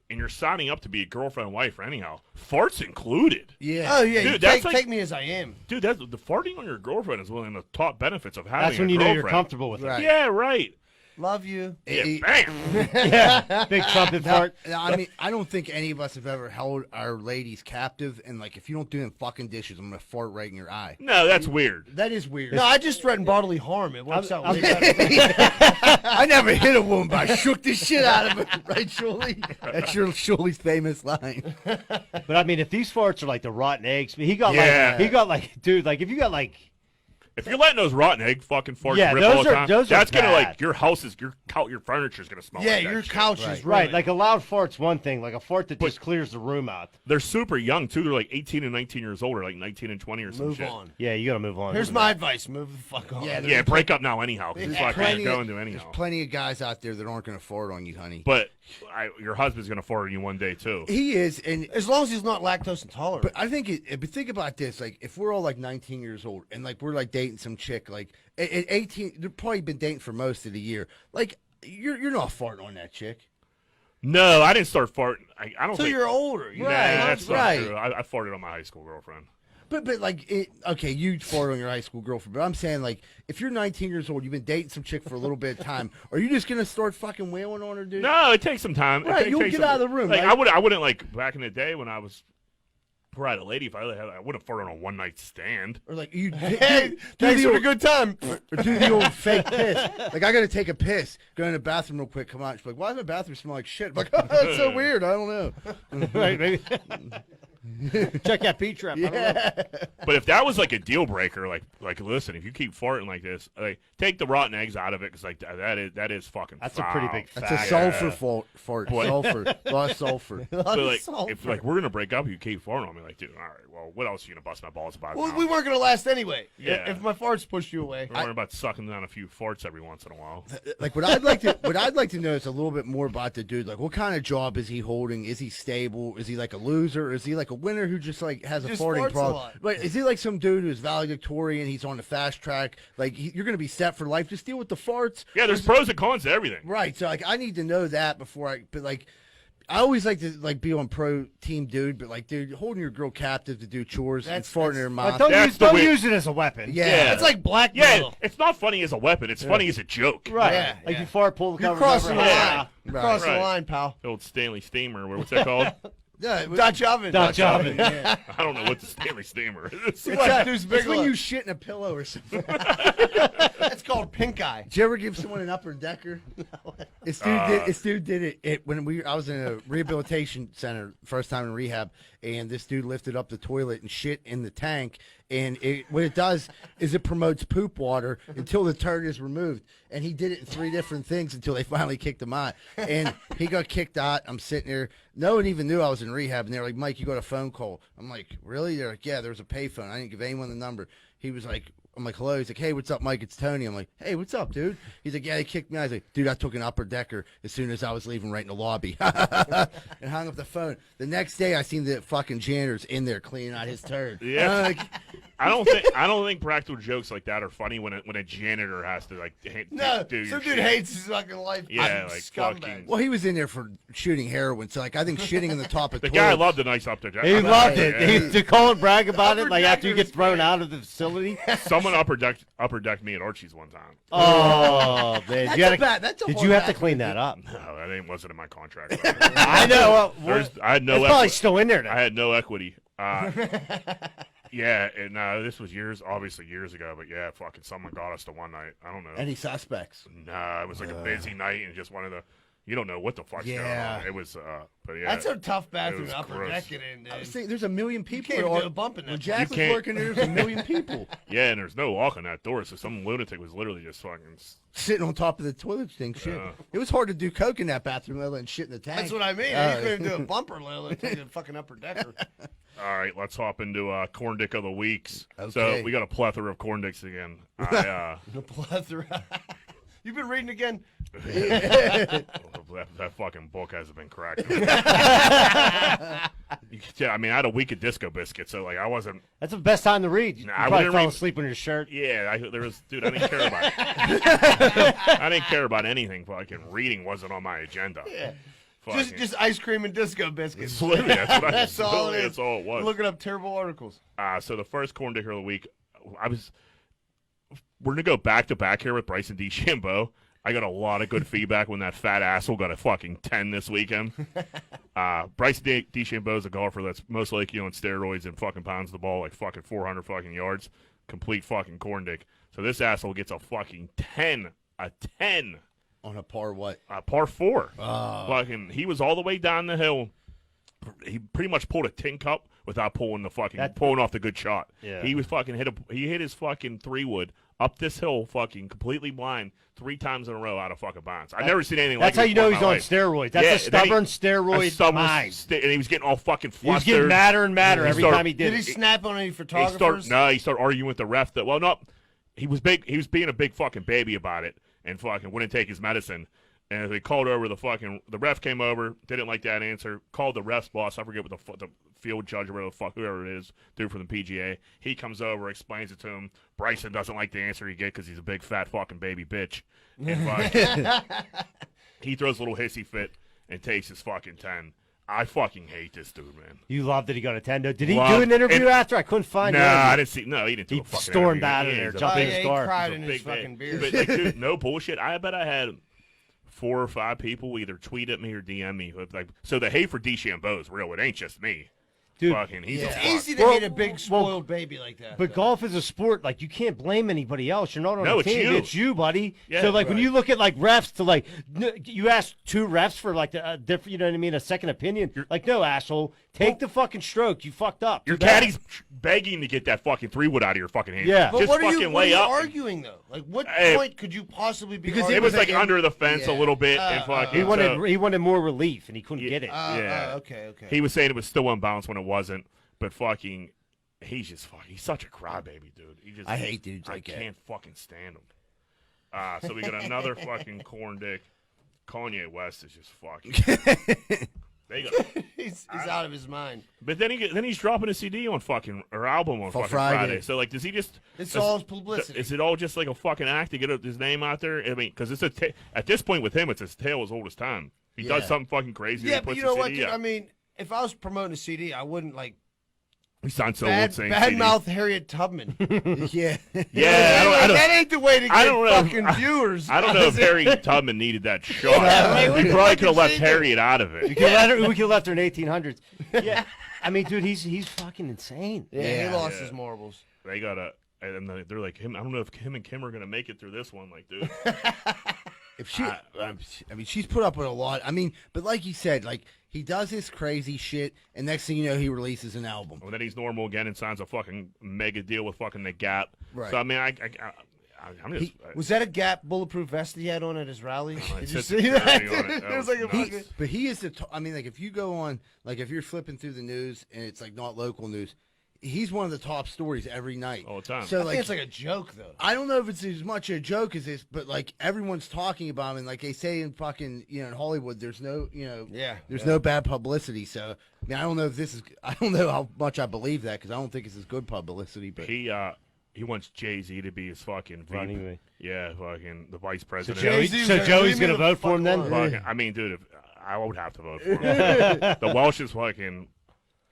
and you're signing up to be a girlfriend and wife, or anyhow, farts included. Yeah. Oh yeah, Dude, you take me as I am. Dude, that's the farting on your girlfriend is one of the top benefits of having. That's when a you know girlfriend. you're comfortable with it. Right. Yeah, right. Love you. Yeah, bam. Yeah, big trumpet fart. I mean, I don't think any of us have ever held our ladies captive, and like, if you don't do them fucking dishes, I'm gonna fart right in your eye. No, that's weird. That is weird. No, I just threatened bodily harm. It works out way better. I never hit a woman, but I shook the shit out of her. Right, Sciulli? That's your Sciulli's famous line. But I mean, if these farts are like the rotten eggs, he got dude, like if you got like. If you're letting those rotten egg fucking farts Yeah, rip all those the are- time, those are that's gonna bad. like your furniture's gonna smell. Yeah, like that your shit. couch is Right, like a loud fart's one thing, like a fart that But- just clears the room out. They're super young too. They're like 18 and 19 years old, or like 19 and 20 or some move shit. on. Yeah, you gotta move on. Here's my advice: move the fuck on. Yeah, Yeah, break up now anyhow. Because it's fucking going to There's anyhow. plenty of guys out there that aren't gonna fart on you, honey. But your husband's gonna fart on you one day too. He is, and as long as he's not lactose intolerant. but I think but think about this: like, if we're all like 19 years old and like we're like dating some chick, like at 18, they've probably been dating for most of the year. Like, you're not farting on that chick. No, I didn't start farting. I don't so think. you're older. Nah, that's not right. true. I farted on my high school girlfriend. But like, okay, you fart on your high school girlfriend, but I'm saying, like, if you're 19 years old, you've been dating some chick for a little bit of time, are you just gonna start fucking wailing on her, dude? No, it takes some time. Right, you'll get out of the room, Like right? I wouldn't like back in the day when I was had a lady. If I would have farted on a one night stand. Or like you Hey, do thanks the for a old, good time. or do the old fake piss. Like I gotta take a piss, go in the bathroom real quick, come out. She's like, why does the bathroom smell like shit? I'm like, oh, that's so weird. I don't know. Right, maybe. Check that P trap. I don't know. But if that was like a deal breaker, like listen, if you keep farting like this, like take the rotten eggs out of it, because like that is fucking. That's foul. a pretty big That's a fact. sulfur fart. What? Sulfur. A lot of sulfur. But like, if like we're gonna break up, you keep farting on me, like, dude, all right, well, what else are you gonna bust my balls about? Well, now? we weren't gonna last anyway. Yeah. If my farts pushed you away. We're worrying about sucking down a few farts every once in a while. Like what I'd like to know is a little bit more about the dude. Like what kind of job is he holding? Is he stable? Is he like a loser? Is he like a winner who just like has a Just farting farts a problem? lot. But is he like some dude who's valedictorian? He's on the fast track. Like you're gonna be set for life. Just deal with the farts. Yeah, there's pros and cons to everything. Right. So like I need to know that before I. But like. I always like to like be on pro team, dude. But like, dude, holding your girl captive to do chores and farting in her mouth. Don't, That's use, the don't way- use it as a weapon. Yeah. It's like blackmail. Yeah, it's not funny as a weapon. It's funny as a joke. Right. Yeah, Like yeah. you fart, pull the You're cover. crossing the over. line. Yeah. You're Right. crossing the Right. line, pal. The old Stanley Steamer. What's that called? Yeah, Dutch oven. Dutch oven. Yeah. I don't know what the Stanley Steamer is. It's when you shit in a pillow or something. That's called pink eye. Did you ever give someone an upper decker? This dude did it when I was in a rehabilitation center first time in rehab, and this dude lifted up the toilet and shit in the tank. And what it does is it promotes poop water until the turd is removed. And he did it in 3 different things until they finally kicked him out. And he got kicked out. I'm sitting there. No one even knew I was in rehab. And they're like, Mike, you got a phone call. I'm like, really? They're like, yeah, there was a payphone. I didn't give anyone the number. He was like, I'm like, hello. He's like, hey, what's up, Mike? It's Tony. I'm like, hey, what's up, dude? He's like, yeah, they kicked me out. I was like, dude, I took an upper decker as soon as I was leaving right in the lobby. And hung up the phone. The next day, I seen the fucking janitors in there cleaning out his turd. Yeah. I'm like, I don't think practical jokes like that are funny when a janitor has to like No, do your some dude shit. hates his fucking life. Yeah, I'm like scumbag. fucking- well, he was in there for shooting heroin. So, like, I think shitting in the top of The toilet. guy loved the nice up there. He loved it. Yeah. He, to call and brag about it, Upper like after you decker get is thrown great. out of the facility. Someone upper decked me at Archie's one time. Oh, man. That's You had a bad- that's a did hard you have to back- clean that up? No, that wasn't in my contract. I know. I had no. It's probably equity. still in there now. I had no equity. Yeah, and this was obviously years ago, but yeah, fucking someone got us to one night. I don't know. Any suspects? Nah, it was like a busy night and just one of the. You don't know what the fuck's going Yeah. on. It was, but yeah. That's a tough bathroom was to upper gross. deck it in, dude. See, there's a million You people. can't even that do are- a bump in When that. Jack was can't- working there, there's a million people Yeah, and there's no lock on that door, so some lunatic was literally just fucking. sitting on top of the toilet thing. Shit, Yeah. it was hard to do coke in that bathroom other than shit in the tank. That's what I mean. You couldn't do a bumper, Lil. Take a fucking upper decker. All right, let's hop into Corn Dick of the Weeks. Okay. So we got a plethora of Corn Dicks again. I, The plethora. You've been reading again? that fucking book hasn't been cracked. Yeah, I mean, I had a week of Disco Biscuit, so like I wasn't. That's the best time to read. You Nah, I probably wouldn't fell read- asleep on your shirt. Yeah, there was, dude. I didn't care about it. I didn't care about anything. Fucking reading wasn't on my agenda. Yeah. Fucking- Just ice cream and disco biscuits. literally, That's all it is. That's all it was. Looking up terrible articles. So the first Corn Dicker of the Week, we're gonna go back to back here with Bryson DeChambeau. I got a lot of good feedback when that fat asshole got a fucking 10 this weekend. Bryson DeChambeau is a golfer that's most likely on steroids and fucking pounds the ball like fucking 400 fucking yards. Complete fucking corn dick. So this asshole gets a fucking 10. A 10. on a par what? Par 4. Oh. Fucking, he was all the way down the hill. He pretty much pulled a tin cup without pulling off the good shot. Yeah. He was fucking he hit his fucking 3-wood up this hill fucking completely blind 3 times in a row out of fucking bounds. I've never seen anything like That's how it you know in he's my on life. steroids. That's Yeah, a and then stubborn a steroid stubborn mind. and he was getting all fucking He was flustered. getting madder and madder He every started- time he did Did he it. snap on any He photographers? started arguing with the ref that he was being a big fucking baby about it and fucking wouldn't take his medicine. And they called over the ref came over, didn't like that answer, called the ref's boss, I forget what the field judge or whoever it is, dude from the PGA. He comes over, explains it to him. Bryson doesn't like the answer he get because he's a big fat fucking baby bitch. And fucking, he throws a little hissy fit and takes his fucking 10. I fucking hate this dude, man. You loved that he got a 10. Did he Loved- do an interview and- after? I couldn't find Nah, it. I didn't see. No, he didn't do He a fucking stormed interview. out of Yeah, there, he's a jumped Oh, in big- his yeah, car. he cried he's in a his big fucking man. beer. But, like, dude, no bullshit. I bet I had 4 or 5 people either tweet at me or DM me. Like, so the hate for DeChambeau is real. It ain't just me. Dude, fucking, he's It's a fuck. easy to hate a big spoiled baby like that. But though. golf is a sport. Like, you can't blame anybody else. You're not on No, the it's team. you. It's you, buddy. Yeah, so, like, when right. you look at, like, refs to, like, you ask 2 refs for, like, a different, you know what I mean, a second opinion. Like, no, asshole. Take the fucking stroke. You fucked up. Your Too bad. caddy's begging to get that fucking 3-wood out of your fucking hand. Yeah. But Just what are fucking you, what are lay you up. arguing though? Like, what Hey, point could you possibly be? because It was like under the fence a Yeah. little bit and fucking. He wanted, so- he wanted more relief, and he couldn't get it. Yeah. Okay. He was saying it was still unbalanced when it wasn't, but fucking, he's such a crybaby, dude. He just, I hate dudes like that. I can't fucking stand him. So we got another fucking corn dick. Kanye West is just fucking. They got, he's out of his mind. but then he's dropping a CD on fucking or album on For fucking Friday. So like, does he just? It's does- all publicity. Is it all just like a fucking act to get his name out there? I mean, because it's at this point with him, it's his tale as old as time. He does Yeah. something fucking crazy. Yeah, he but puts you the know what? CD Dude? out. I mean, if I was promoting a CD, I wouldn't like He sounds so old saying CD. badmouth Harriet Tubman. Yeah. Yeah, I don't, that ain't the way to get I don't know. fucking viewers. I don't know if Harriet Tubman needed that shot. right, We what probably the could have fuck left is he Harriet out of We it. could have left her in 1800s. Yeah. I mean, dude, he's fucking insane. Yeah, Yeah. he lost Yeah. his marbles. They gotta, and they're like him. I don't know if him and Kim are gonna make it through this one. Like, dude, If she, I mean, she's put up with a lot. I mean, but like you said, like he does this crazy shit, and next thing you know, he releases an album. well, then he's normal again and signs a fucking mega deal with fucking the Gap. Right. So I mean, I'm just. Was that a Gap bulletproof vest he had on at his rally? it Did you said see that? security on it. That It was was like a nuts. fucking. But he is I mean, like if you go on, like if you're flipping through the news and it's like not local news, he's one of the top stories every night. All the time. So I like, think it's like a joke though. I don't know if it's as much a joke as this, but like everyone's talking about him, and like they say in fucking in Hollywood, there's no there's no bad publicity. So I mean, I don't know if this is, I don't know how much I believe that because I don't think it's as good publicity. But he wants Jay-Z to be his fucking VP. Running mate. Yeah, fucking the vice So, president. Jay-Z's Joey's gonna going to leave me vote for him the then? fuck Fucking, I mean, dude, I would have to vote for him. The Welsh is fucking.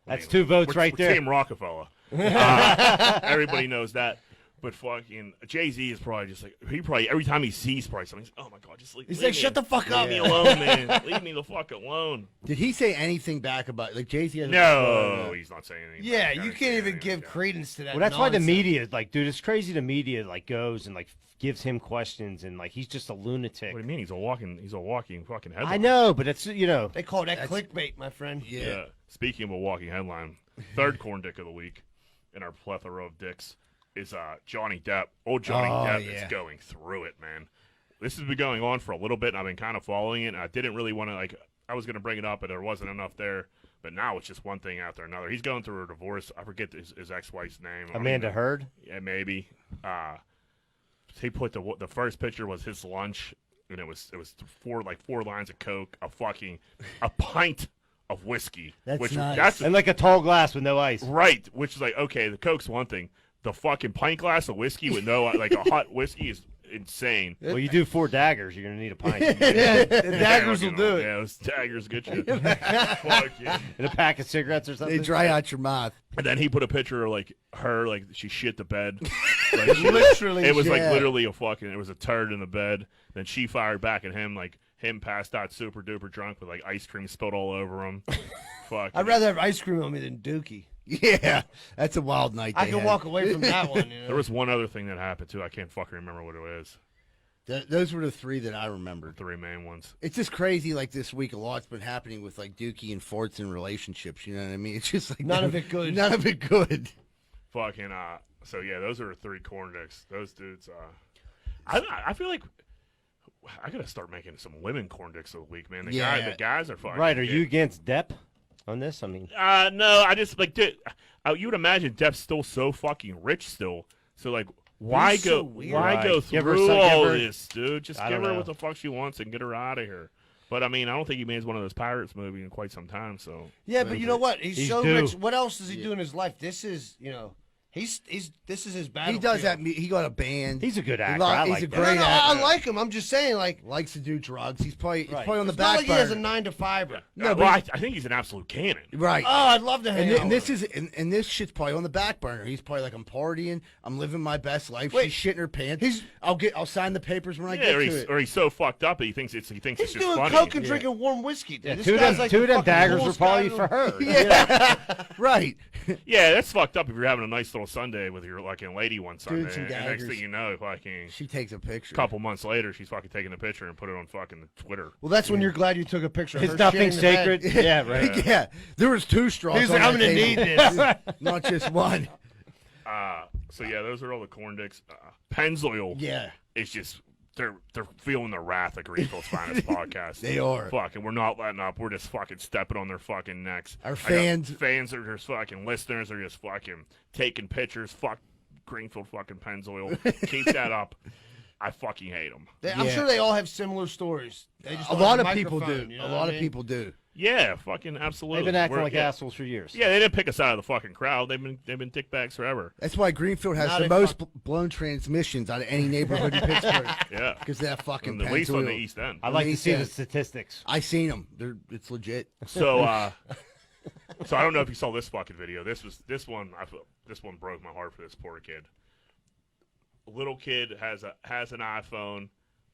That's 2 votes we're right there. Team Rockefeller. Everybody knows that. But fucking Jay-Z is probably just like, he probably, every time he sees probably something, he's, oh my God, just leave, He's leave like, me, shut the fuck up. Leave me alone, man. Leave me the fuck alone. did he say anything back about like Jay-Z? No, he's not saying anything. Yeah, Gotta you say can't even anything. give credence to that. Well, that's why the nonsense. media, like, dude, it's crazy the media, like, goes and, like, gives him questions, and, like, he's just a lunatic. What do you mean? He's a walking fucking headline. I know, but it's, They call that clickbait, my friend. Yeah. Speaking of a walking headline, third corn dick of the week in our plethora of dicks is Johnny Depp. Old Johnny Depp is going through it, man. This has been going on for a little bit, and I've been kind of following it. And I didn't really want to, I was going to bring it up, but there wasn't enough there. But now it's just one thing after another. He's going through a divorce. I forget his ex-wife's name. Amanda Heard? Yeah, maybe. He put the first picture was his lunch, and it was 4 lines of Coke, a pint of whiskey. That's which nice. that's And, like, a tall glass with no ice. right. Which is like, okay, the Coke's one thing. The fucking pint glass of whiskey with no like a hot whiskey is insane. Well, you do 4 daggers, you're going to need a pint. Yeah, the daggers will do it. Yeah, those daggers get you. Fuck yeah. And a pack of cigarettes or something. They dry out your mouth. And then he put a picture of her she shit the bed. Literally, It was like Yeah. literally it was a turd in the bed. Then she fired back at him him passed out super duper drunk with ice cream spilled all over him. Fuck. I'd rather have ice cream on me than Dookie. Yeah, that's a wild night. I they can had. walk away from that one. You know? There was one other thing that happened too. I can't fucking remember what it is. Those were the 3 that I remembered. 3 main ones. It's just crazy. Like this week, a lot's been happening with like Dookie and Forts and relationships. You know what I mean? It's just like None of it good. None of it good. Fucking so yeah, those are 3 corn dicks. Those dudes I feel like I gotta start making some women corn dicks of the week, man. The guys are fucking Right, are you against Depp on this? I mean, no, I just dude, you would imagine Depp's still so fucking rich still. So why He's go so weird. why go Right. Give her through some- all give her- this, dude? Just I give don't her know. what the fuck she wants and get her out of here. But I mean, I don't think he made one of those Pirates movies in quite some time. So Yeah, but you know what? He's He's so due. rich. What else does he do in his life? This is, This is his battle. He does that. He got a band. He's a good He actor. lo- I he's like a that. great No, actor. I like him. I'm just saying, like, Likes to do drugs. He's probably Right. on the it's not back like he has a burner. 9 to 5. No, well, but I think he's an absolute cannon. right. Oh, I'd love to hang out And with this him. is and this shit's probably on the back burner. He's probably like, I'm partying, I'm living my best life. Wait, She's shitting her pants. I'll sign the papers when I Yeah, get or to he's, it. or he's so fucked up that he thinks it's He's just doing funny. coke and drinking warm whiskey. Dude. Yeah, This two of guy's them, like two the of them fucking daggers were coolest guy probably in the- for her. Yeah, right. Yeah, that's fucked up if you're having a nice little Sunday with your fucking lady one Sunday, Dude, some and next daggers. thing you know, fucking She takes a picture. couple months later, she's fucking taking a picture and put it on fucking Twitter. Well, that's when you're glad you took a picture. Of It's her nothing shitting the bed. sacred. Yeah, right. Yeah, there was 2 straws. He's on like, I'm that gonna table. need this. Not just one. So yeah, those are all the corn dicks. Pennzoil Yeah, is just they're feeling the wrath of Greenfield's finest podcast. they are. Fucking, we're not letting up. We're just fucking stepping on their fucking necks. Our I got fans- fans are just fucking listeners are just fucking taking pictures. Fuck Greenfield fucking Pennzoil. Keep that up. I fucking hate them. I'm Yeah. sure they all have similar stories. They just A don't lot have of a people do. microphone, you know A what lot I of mean? people do. Yeah, fucking absolutely. They've been acting We're- like yeah. assholes for years. Yeah, they didn't pick us out of the fucking crowd. They've been dickbags forever. That's why Greenfield has Now the they most blown transmissions out of any neighborhood in Pittsburgh. Yeah, Because that fucking at least on the Pennzoil. East End. I'd like to see the Amazing. statistics. I seen them. It's legit. So, so I don't know if you saw this fucking video. This one broke my heart for this poor kid. A little kid has an iPhone.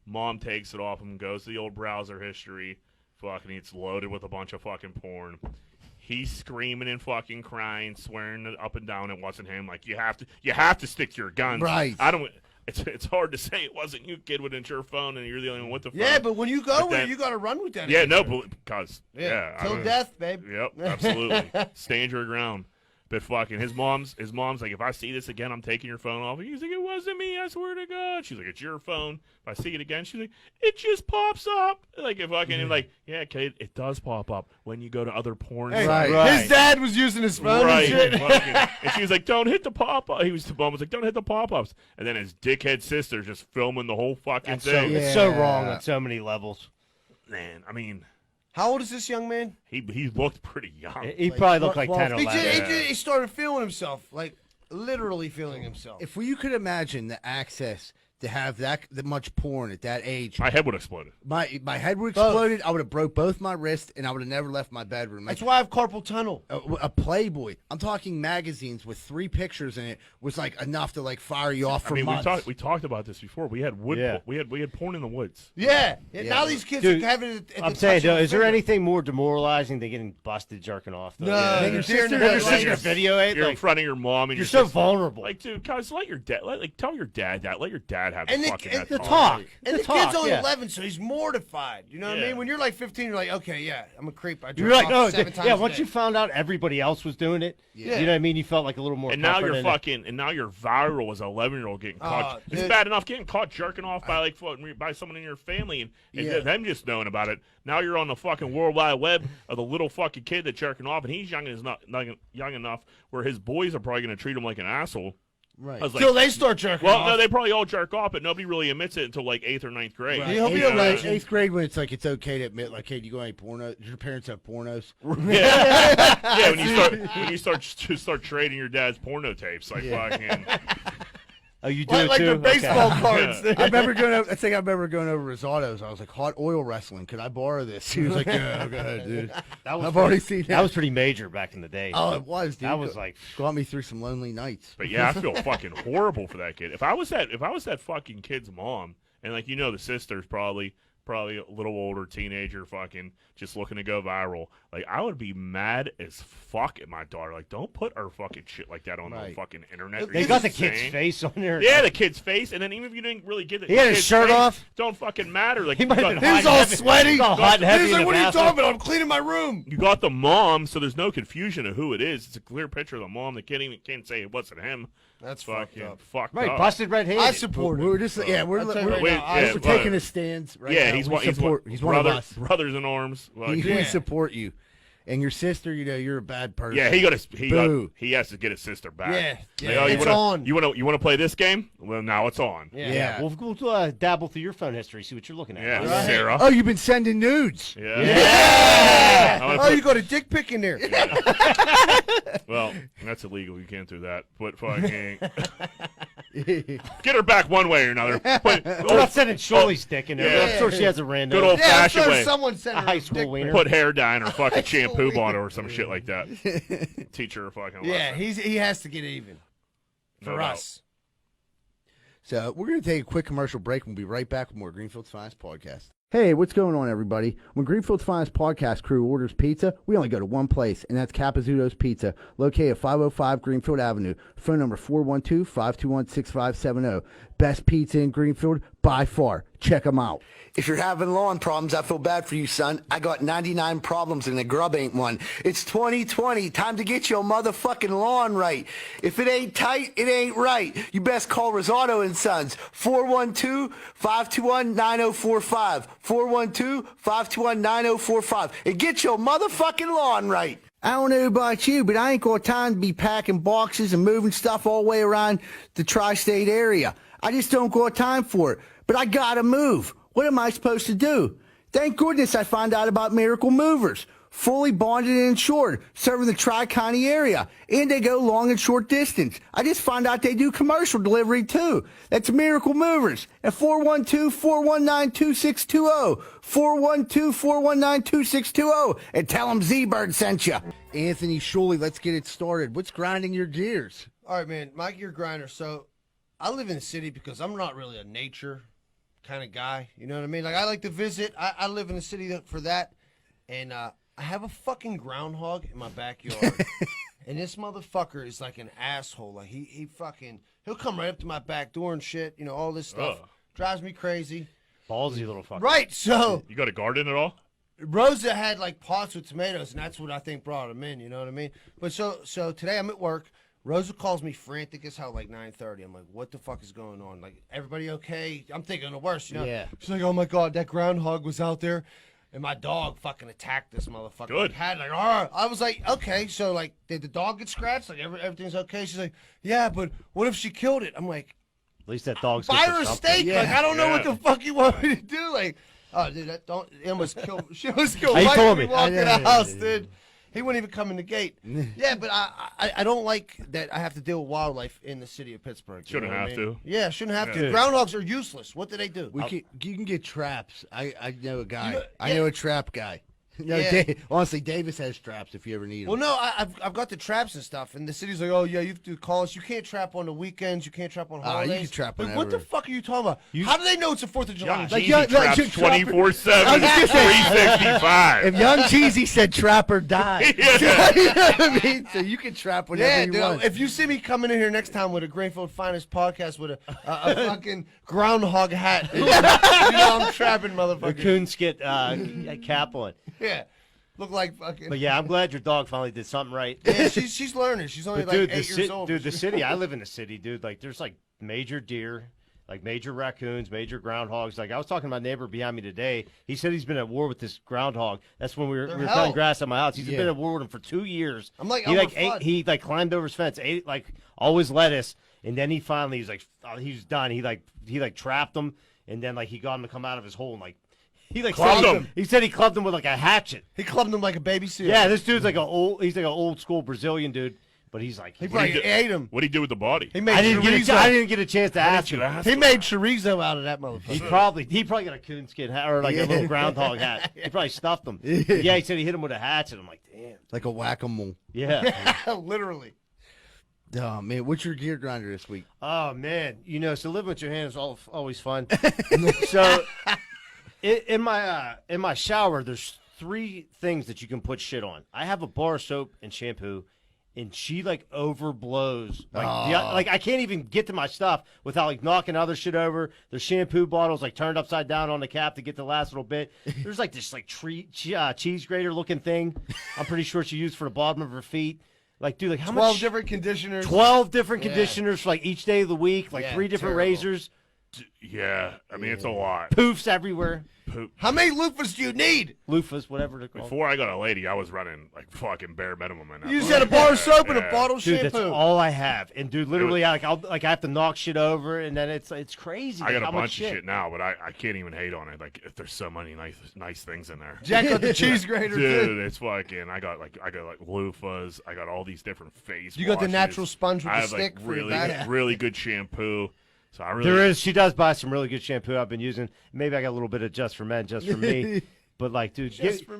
Mom takes it off him, goes to the old browser history. Fucking, it's loaded with a bunch of fucking porn. He's screaming and fucking crying, swearing up and down it wasn't him. Like, you have to stick to your guns. Right. It's hard to say it wasn't you, kid, when it's your phone and you're the only one with the phone. Yeah, but when you go But with then- it, you got to run with that. Yeah, answer. no, because I Till mean- death, babe. Yep, absolutely. Stand your ground. But fucking his mom's like, if I see this again, I'm taking your phone off. He's like, it wasn't me, I swear to God. She's like, it's your phone. If I see it again, she's like, it just pops up. Like, if fucking like, yeah, kid, it does pop up when you go to other porn Hey, sites. Right. His dad was using his phone Right. and shit. And she was like, don't hit the pop up. The mom was like, don't hit the pop ups. And then his dickhead sister just filming the whole fucking That's so, thing. it's so Yeah. wrong on so many levels. Man, I mean, How old is this young man? he looked pretty young. He probably looked like well, 10 or He, 11. he started feeling himself, like literally feeling himself. If you could imagine the access to have that much porn at that age, My head would have exploded. my head would have exploded. I would have broke both my wrists, and I would have never left my bedroom. Like, That's why I have carpal tunnel. a Playboy. I'm talking magazines with 3 pictures in it was like enough to like fire you off for I mean, months. we talked about this before. We had Yeah. we had porn in the woods. Yeah. Yeah. Now these kids Dude, are having it at I'm the saying, touch of though, a is there finger. anything more demoralizing than getting busted jerking off? Though? No, Yeah. your your sister sister You're has- sitting in a video, eh? You're in Like, front of your mom, and you're you're so just- vulnerable. Like, dude, guys, let your dad, tell your dad that. Let your dad have And the the- fucking and that the talk. talk. And The the talk, kid's only yeah. 11, so he's mortified. You know what I Yeah. mean? When you're like 15, you're like, okay, yeah, I'm a creep. I You're jerk like, off oh, 7 times yeah. a Once day. you found out everybody else was doing it, Yeah. you know what I mean. You felt like a little more. And now comfort you're in it. fucking, and now you're viral as an 11-year-old getting caught. It's dude. bad enough getting caught jerking off by by someone in your family, and Yeah. them just knowing about it. Now you're on the fucking World Wide Web of the little fucking kid that's jerking off, and he's young enough where his boys are probably going to treat him like an asshole. Right. I was like, Till they start jerking well, off. no, they probably all jerk off, but nobody really admits it until like 8th or 9th grade. Right. He'll be You know? a legend. 8th grade when it's like it's okay to admit, like, hey, do you go any porno? Does your parents have pornos? Yeah, yeah. When you start trading your dad's porno tapes, like fucking. Oh, you do like, it like too. the baseball Okay. cards. I remember going over. I think I remember going over Rosato's. I was like, hot oil wrestling. Could I borrow this? He was like, yeah, go ahead, dude. That was I've pretty- already seen that. That was pretty major back in the day. Oh, it was, dude. that was like. got me through some lonely nights. But yeah, I feel fucking horrible for that kid. If I was that fucking kid's mom, and like the sister's probably a little older teenager, fucking just looking to go viral. Like, I would be mad as fuck at my daughter. Like, don't put her fucking shit like that on the Right. fucking internet. They You're got the insane. kid's face on there. Yeah, the kid's face, and then even if you didn't really get it, He had his kid's shirt face, off? Don't fucking matter. Like, He might have you been got- He was all hot and heavy. sweaty. He was all hot and heavy He's in like, the what are you bathroom. talking about? I'm cleaning my room. You got the mom, so there's no confusion of who it is. It's a clear picture of the mom. The kid even can't say it wasn't him. That's Fucking fucked Right, up. busted red-handed. I support We're him. just we're I'll tell you right we're, now, I we're support taking him. his stands. Right Yeah, now. he's We one. support. He's one of us. Brothers in arms. Like, We Yeah. support you. And your sister, you're a bad person. Yeah, Boo. he has to get his sister back. Yeah, Like, it's on. You wanna play this game? Well, now it's on. Yeah. We'll dabble through your phone history, see what you're looking at. Yeah, Right. Sarah. Oh, you've been sending nudes. Yeah. Oh, you got a dick pic in there. Well, that's illegal. You can't do that. But fucking get her back one way or another. But I'm not sending Sciulli's dick in there. Yeah. But I'm sure she has a random. good old Yeah, I'm fashioned sure way. someone sent A her high a school dick pic. wiener. Put hair dye in or fucking shampoo wiener. on her or some shit like that. Teach her a fucking Yeah, lesson. he has to get even No for doubt. us. So we're going to take a quick commercial break. We'll be right back with more Greenfield's Finest Podcast. Hey, what's going on, everybody? When Greenfield's Finest Podcast crew orders pizza, we only go to one place, and that's Capizzuto's Pizza, located at 505 Greenfield Avenue. Phone number 412-521-6570. Best pizza in Greenfield by far. Check them out. If you're having lawn problems, I feel bad for you, son. I got 99 problems and the grub ain't one. It's 2020. Time to get your motherfucking lawn right. If it ain't tight, it ain't right. You best call Rosado and Sons. 412-521-9045. 412-521-9045. And get your motherfucking lawn right. I don't know about you, but I ain't got time to be packing boxes and moving stuff all the way around the tri-state area. I just don't got time for it. But I gotta move. What am I supposed to do? Thank goodness I found out about Miracle Movers. Fully bonded and insured, serving the Tri-County area. And they go long and short distance. I just found out they do commercial delivery too. That's Miracle Movers at 412-419-2620. 412-419-2620. And tell them Z-Bird sent you. Anthony Sciulli, let's get it started. What's grinding your gears? All right, man, my gear grinder. So I live in the city because I'm not really a nature kind of guy. You know what I mean? Like, I like to visit. I live in the city for that. And I have a fucking groundhog in my backyard. And this motherfucker is like an asshole. Like, he'll come right up to my back door and shit. You know, all this stuff. Ugh. Drives me crazy. Ballsy little fucker. Right, so You got a garden at all? Rosa had like pots with tomatoes, and that's what I think brought him in. You know what I mean? But so today I'm at work. Rosa calls me frantic as hell, like 9:30. I'm like, what the fuck is going on? Like, everybody okay? I'm thinking the worst, you know? Yeah. She's like, oh my God, that groundhog was out there, and my dog fucking attacked this motherfucker. Good. Like, "Arr." I was like, okay, so like, did the dog get scratched? Like, everything's okay? She's like, yeah, but what if she killed it? I'm like, At least that dog's buy good her for a something. steak. Yeah. Like, I don't know what Yeah. the fuck you want me to do. Like, oh, dude, that don't. It almost killed. She almost killed. How you Mike told when he me. walked in the I know. house, dude. He wouldn't even come in the gate. Yeah, but I don't like that I have to deal with wildlife in the city of Pittsburgh. Shouldn't know what have I mean? to. Yeah, shouldn't have to. Yeah. Groundhogs are useless. What do they do? You can get traps. I know a guy. You- I know a trap guy. No, Yeah. honestly, Davis has traps if you ever need them. Well, no, I've got the traps and stuff, and the city's like, oh yeah, you have to call us. You can't trap on the weekends. You can't trap on you holidays. can trap Like, what the whenever. fuck are you talking about? How do they know it's the 4th of July? Young Like, Jeezy young- traps like, 24/7, 365. If Young Cheesy said trap or die, you know what I mean? So you can trap whenever Yeah, you dude. want. If you see me coming in here next time with a Greenfield Finest podcast with a fucking groundhog hat, you know I'm trapping A motherfucker. coonskin cap on. Yeah, look like fucking. But yeah, I'm glad your dog finally did something right. Yeah, she's learning. She's only But like dude, 8 years old. the city. I live in the city, dude. Like, there's like major deer, like major raccoons, major groundhogs. Like, I was talking to my neighbor behind me today. He said he's been at war with this groundhog. That's when we were hell. cutting grass at my house. He's Yeah. been at war with him for 2 years. I'm like, he Elmer like ate, Fudd. he like climbed over his fence, ate like all his lettuce, and then he finally he's like he was done. He like trapped him, and then like he got him to come out of his hole and like. He like Clubbed said, him. he said he clubbed him with like a hatchet. He clubbed him like a baby seal. Yeah, this dude's like he's like an old school Brazilian dude, but he's like he probably ate him. What'd he do with the body? He made I didn't chorizo. get a chance to ask him. He made chorizo out of that motherfucker. He probably got a coonskin hat or like a little groundhog hat. He probably stuffed him. Yeah, he said he hit him with a hatchet. I'm like, damn. Like a whack-a-mole. Yeah. Literally. Oh, man. What's your gear grinder this week? Oh man, so living with your hands is always fun. So in my shower, there's 3 things that you can put shit on. I have a bar of soap and shampoo. And she like overblows. Like I can't even get to my stuff without like knocking other shit over. There's shampoo bottles like turned upside down on the cap to get the last little bit. There's like this like cheese grater looking thing. I'm pretty sure she used for the bottom of her feet. Like, dude, like how 12 much? different conditioners. 12 different conditioners for like each day of the week. Like Yeah, 3 different terrible. razors. Yeah, I mean it's a lot. Poofs everywhere. Poop. How many loofahs do you need? Loofahs, whatever they're called. Before I got a lady, I was running like fucking bare minimum. In that You just fucking had a bar of soap and yeah. a bottle of Dude, shampoo. that's all I have. And dude, literally, I have to knock shit over, and then it's crazy. I got how a much bunch of shit now, but I can't even hate on it. Like if there's so many nice things in there. Jack got the cheese grater Dude, too. it's fucking. I got like loofahs. I got all these different face. You got the washes. natural sponge with I the have stick like for your really back. really good shampoo. So I really There is. She does buy some really good shampoo I've been using. Maybe I got a little bit of just for men, just for me. But like, dude,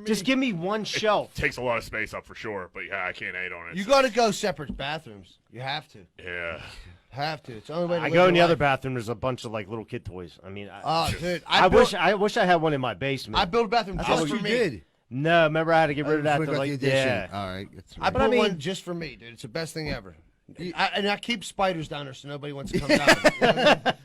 just give me one shelf. takes a lot of space up for sure. But yeah, I can't hate on it. You got to go separate bathrooms. You have to. yeah. Have to. It's the only way to I live go in the your other life. bathroom. There's a bunch of like little kid toys. I mean, Oh, dude. I wish I had one in my basement. I built a bathroom I just thought for you me. did. No, remember I had to get rid of that. Before To, we got like, the addition. yeah. All right. That's I right. built I mean- one just for me, dude. It's the best thing ever. And I keep spiders down there so nobody wants to come down.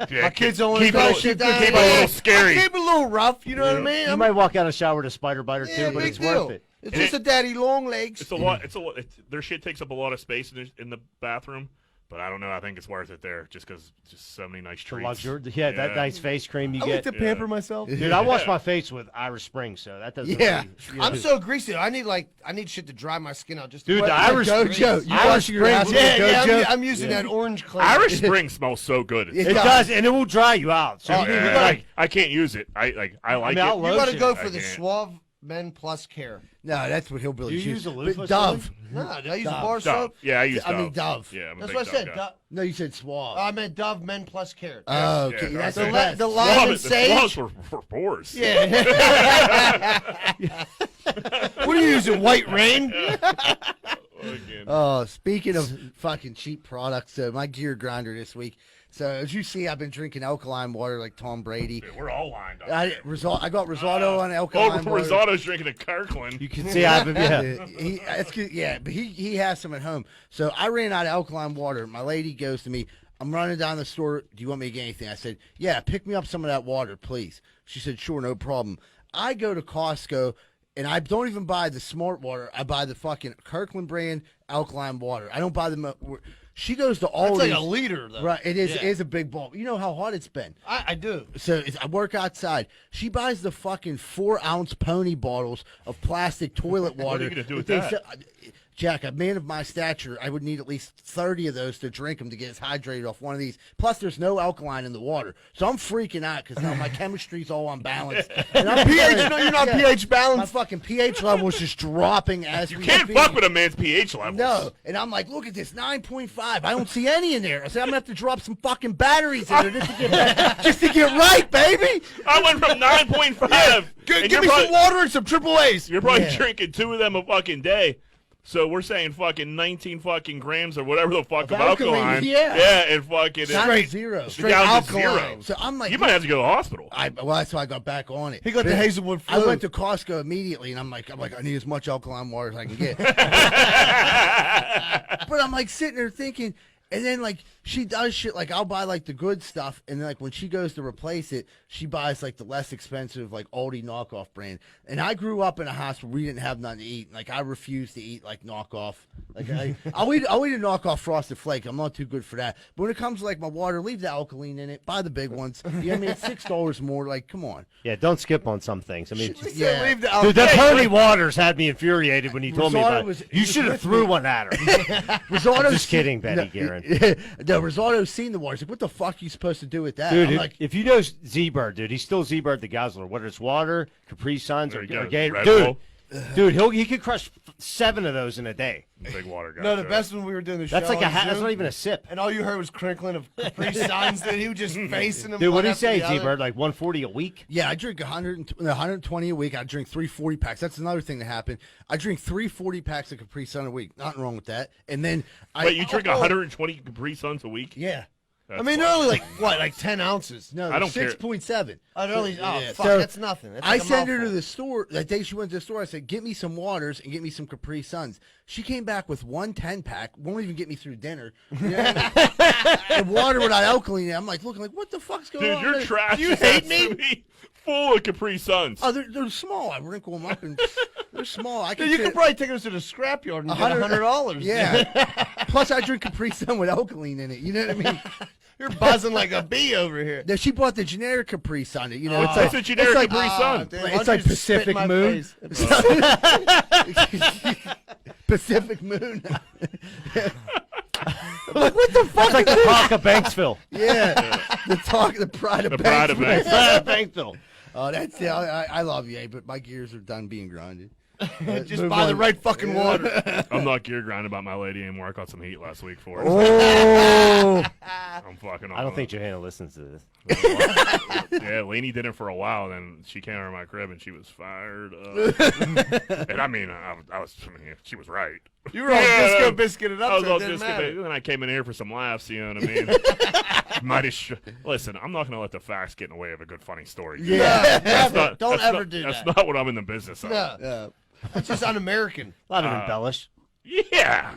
Yeah, My kids don't want to keep go it, shit keep down it a there. little scary. I keep it a little rough, you know what I mean? You I'm- might walk out of the shower with a spider biter yeah, too, but big it's deal. worth it. It's just a daddy long legs. It's a lot. It's a lot. Their shit takes up a lot of space in the bathroom. But I don't know. I think it's worth it there, just because just so many nice The treats. luxury, yeah, that nice face cream you I like get. to pamper myself. Dude, I wash my face with Irish Spring, so that doesn't. Yeah. really, I'm so greasy. I need shit to dry my skin out. Just to Dude, the What- Irish Gojo. You Irish wash your ass Spring, with Yeah, Gojo? I'm using that orange cleanser. Irish Spring smells so good. It It does. does, and it will dry you out. So Oh, you need- yeah. we gotta- I can't use it. I like mean, it. I'll You lotion got to go it. for I the can't. Suave Men Plus Care. No, that's what hillbillies You use a But loofah, Dove. No, I use Dove. bar Dove. soap. Yeah, I use Dove. I mean Dove. Yeah, I'm a That's big what I said. Dove guy. No, you said Suave. I meant Dove Men Plus Care. Oh, okay. Yeah, That's okay. the The, best. the Swab lime and it. The swabs sage. for pores. Yeah. What are you using? White Rain? Fucking- Oh, speaking of fucking cheap products, my gear grinder this week. So as you see, I've been drinking alkaline water like Tom Brady. Dude, we're all lined up. I got risotto on alkaline water. Risotto's drinking a Kirkland. You can see I have Yeah, but he has some at home. So I ran out of alkaline water. My lady goes to me, I'm running down the store. Do you want me to get anything? I said, yeah, pick me up some of that water, please. She said, sure, no problem. I go to Costco, and I don't even buy the smart water. I buy the fucking Kirkland brand alkaline water. I don't buy the... She goes to all That's like these... a liter, though. Right, it is. Yeah. It is a big bulb. You know how hot it's been. I do. So I work outside. She buys the fucking 4-ounce pony bottles of plastic toilet water. What are you gonna do with They that? sell- Jack, a man of my stature, I would need at least 30 of those to drink them to get us hydrated off one of these. Plus, there's no alkaline in the water. So I'm freaking out because now my chemistry's all unbalanced. And I'm pH, no, you're not pH My balanced. fucking pH level is just dropping as You we can't speak. fuck with a man's pH level. No, and I'm like, look at this, 9.5. I don't see any in there. I said, I'm gonna have to drop some fucking batteries in there just to get right, baby. I went from 9.5. Give me some water and some triple A's. You're probably Yeah. drinking 2 of them a fucking day. So we're saying fucking 19 fucking grams or whatever the fuck of alkaline, alkaline. yeah. Yeah, and fucking Straight zero. straight down to alkaline. zero. So I'm like, You might have to go to the hospital. well, that's why I got back on it. He got the Hazelwood I flu. went to Costco immediately, and I'm like, I need as much alkaline water as I can get. But I'm like sitting there thinking, and then like she does shit like I'll buy like the good stuff, and then like when she goes to replace it, she buys like the less expensive like Aldi knockoff brand. And I grew up in a house where we didn't have nothing to eat. Like I refuse to eat like knockoff. Like I'll eat a knockoff Frosted Flake. I'm not too good for that. But when it comes to like my water, leave the alkaline in it. Buy the big ones. You know what I mean? It's $6 more. Like come on. Yeah, don't skip on some things. I mean, Yeah. Leave the dude, that alkaline. Pony Waters had me infuriated when he told me Risotto about was- it. You should have threw one at her. Risotto's Just kidding, Betty Guerin. No, Risotto's seen the water. He's like, what the fuck are you supposed to do with that? Dude, I'm if, like, if you know Z-Bird, dude, he's still Z-Bird the Guzzler. Whether it's water, Capri Suns, There or you go. Gator. Red Dude, Bull. he could crush 7 of those in a day. Big water guy. No, the too. best when we were doing the That's show. like on that's Zoom, not even a sip. And all you heard was crinkling of Capri Suns. That he was just facing them. Dude, what one do you after say, the other. Z-Bird? Like 140 a week? yeah, I drink 120 a week. I drink 3 40-packs. That's another thing that happened. I drink 3 40-packs of Capri Sun a week. Nothing wrong with that. And then Wait, you drink 120 Capri Suns a week? Yeah. That's I mean, they're only like what, like 10 ounces. No, I don't care. 6.7. Oh, they're only, oh Yeah. fuck, So, that's nothing. That's I like a sent her to mouthful. the store. That day she went to the store, I said, get me some waters and get me some Capri Suns. She came back with 1 10-pack. Won't even get me through dinner. You know what I mean? And water without alkaline in it. I'm like, looking like, what the fuck's going Dude, on? you're there? trash. You hate me? Full of Capri Suns. Oh, they're small. I wrinkle them up, and they're small. I can Dude, you fit- could probably take us to the scrapyard and get $100. Yeah. Plus, I drink Capri Sun with alkaline in it. You know what I mean? You're buzzing like a bee over here. No, she bought the generic Capri Sun. You know, It's a generic like- Capri Sun. dude, It's why don't like you just spit in Pacific my Moon. face? Pacific Moon. Like, what the fuck? It's like the Talk of Banksville. Yeah, the pride of The Pride of Banks. Banks. Banksville. Oh, that's I love you, but my gears are done being grinded. Just Move buy the on. right fucking water. I'm not gear grinding about my lady anymore. I caught some heat last week for it. Oh, I'm fucking. I don't think Johanna listens to this. Yeah, Lainey did it for a while. Then she came over to my crib and she was fired up. And I mean, she was right. You were all disco biscuited up. I was so all it didn't disco, matter. and then I came in here for some laughs. You know what I mean? Listen, I'm not gonna let the facts get in the way of a good, funny story. yeah. Never. Don't ever do That's that. not what I'm in the business of. No, it's just un-American. A lot of embellish. Yeah,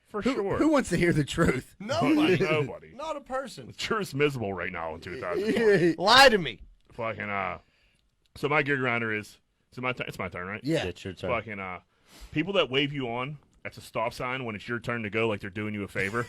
for sure. Who wants to hear the truth? Nobody. Nobody. Not a person. Truth's miserable right now in 2020. Lie to me. Fucking so my gear grinder is. It's my turn, right? Yeah. It's your turn. Fucking people that wave you on at the stop sign when it's your turn to go, like they're doing you a favor.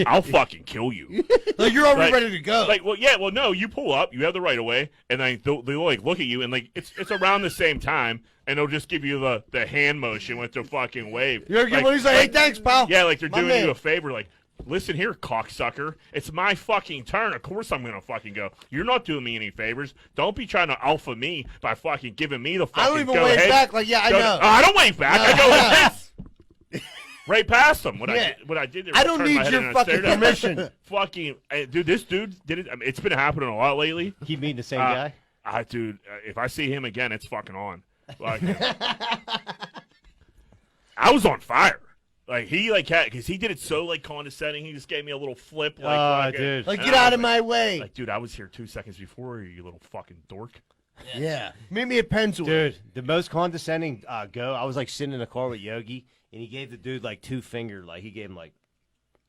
I'll fucking kill you. Like you're already Like- ready to go. Like, well, no, you pull up, you have the right of way, and then they'll like look at you, and like it's around the same time, and they'll just give you the hand motion with the fucking wave. You're gonna he's like, hey, thanks, pal. Yeah, like they're My doing man. you a favor, like. Listen here, cocksucker. It's my fucking turn. Of course I'm going to fucking go. You're not doing me any favors. Don't be trying to alpha me by fucking giving me the fucking I don't even go wave ahead. back. Like, yeah, I know. I don't wave back. I go like this. Right past them. What Yeah. I did there, I don't turned need my head your and I fucking stared at him. permission. Fucking, dude, this dude did it. I mean, it's been happening a lot lately. Keep meeting the same guy. Dude, if I see him again, it's fucking on. Like, I was on fire. Like he because he did it so like condescending. He just gave me a little flip. Like, dude. Like, and get I out was of my way. Like, dude, I was here 2 seconds before you, little fucking dork. Yeah. Meet me at Pennsylvania. Dude, the most condescending go. I was like sitting in the car with Yogi, and he gave the dude like 2 finger. Like he gave him like,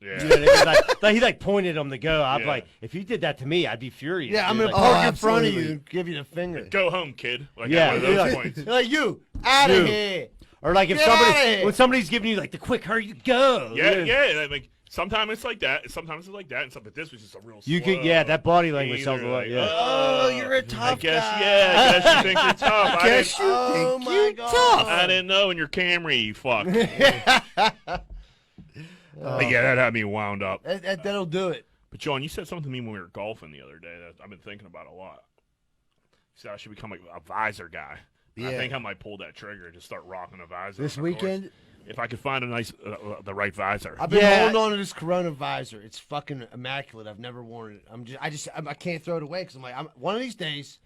Yeah. you know what I mean? like he like pointed him to go. I'm Yeah. like, if you did that to me, I'd be furious. Yeah, I'm dude. gonna Like, park in front of absolutely. you and give you the finger. Go home, kid. Like, Yeah, at one of those yeah. points. Like you, out of Dude. here. or like if Get outta somebody here. when somebody's giving you like the quick hurry, go. Yeah. Like, sometimes it's like that. Sometimes it's like that. And stuff. But this was just a real. You slow, could, yeah, that body language either, tells a lot. like, Yeah. Oh, you're a I tough guess, guy. yeah. I guess you think you're tough. I Guess didn't, you Oh think my you God. tough. I didn't know in your Camry, you fuck. But yeah, that had me wound up. That'll do it. But John, you said something to me when we were golfing the other day that I've been thinking about a lot. You said I should become a visor guy. Yeah. I think I might pull that trigger and just start rocking a visor This on the course. weekend? If I could find a nice, the right visor. I've been Yeah. holding on to this Corona visor. It's fucking immaculate. I've never worn it. I can't throw it away because I'm like, one of these days,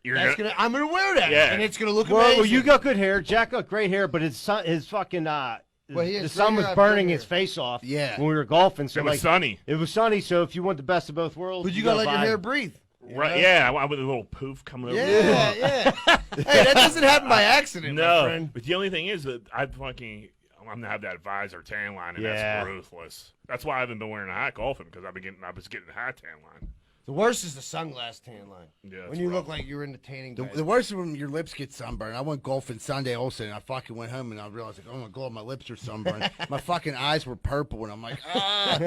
You're I'm gonna wear that, Yeah. and it's gonna look Well, amazing. you got good hair. Jack got great hair, but his fucking Well, he has the sun great was hair, burning good his hair. face off. Yeah. When we were golfing, so It was like sunny. it was sunny. So if you want the best of both worlds, But you gotta let your buy- hair breathe. you Right? know? Yeah, I with a little poof coming over. Yeah, yeah. Hey, that doesn't happen by accident, my No, friend. but the only thing is that I'm gonna have that visor tan line, and Yeah. that's ruthless. That's why I haven't been wearing a hat golfing because I was getting the hat tan line. The worst is the sunglass tan line. Yeah, when it's you rough. look like you're in the tanning bed. The worst is when your lips get sunburned. I went golfing Sunday also, and I fucking went home and I realized, like, oh my God, my lips are sunburned. My fucking eyes were purple, and I'm like, ah.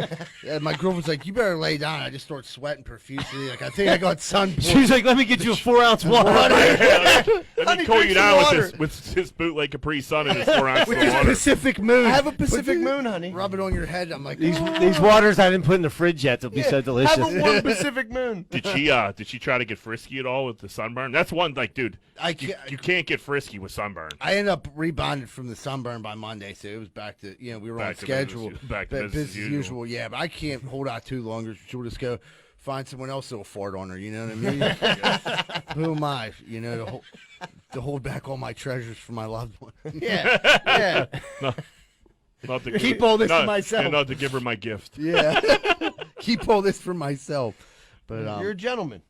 And my girlfriend's like, you better lay down. I just start sweating profusely. Like, I think I got sun. She's like, let me get you a 4-ounce water. Let Honey, me cool drink you some down water. with this bootleg Capri Sun and his 4 ounces With of this water. Pacific Moon. I have a Pacific Put Moon, honey. Rub it on your head. I'm like, These waters I didn't put in the fridge yet. They'll be so delicious. Have a warm Pacific Moon. Did she try to get frisky at all with the sunburn? That's one, like, dude, I you can't. can't get frisky with sunburn. I ended up rebounded from the sunburn by Monday, so it was back to, we were Back on to schedule. business- back to But business as usual. Yeah, but I can't hold out too long. She'll just go find someone else that'll fart on her. You know what I mean? Who am I? To hold back all my treasures for my loved one. Yeah, yeah. Not to Keep give- all this to not- myself. and not to give her my gift. Yeah, keep all this for myself. But You're a gentleman.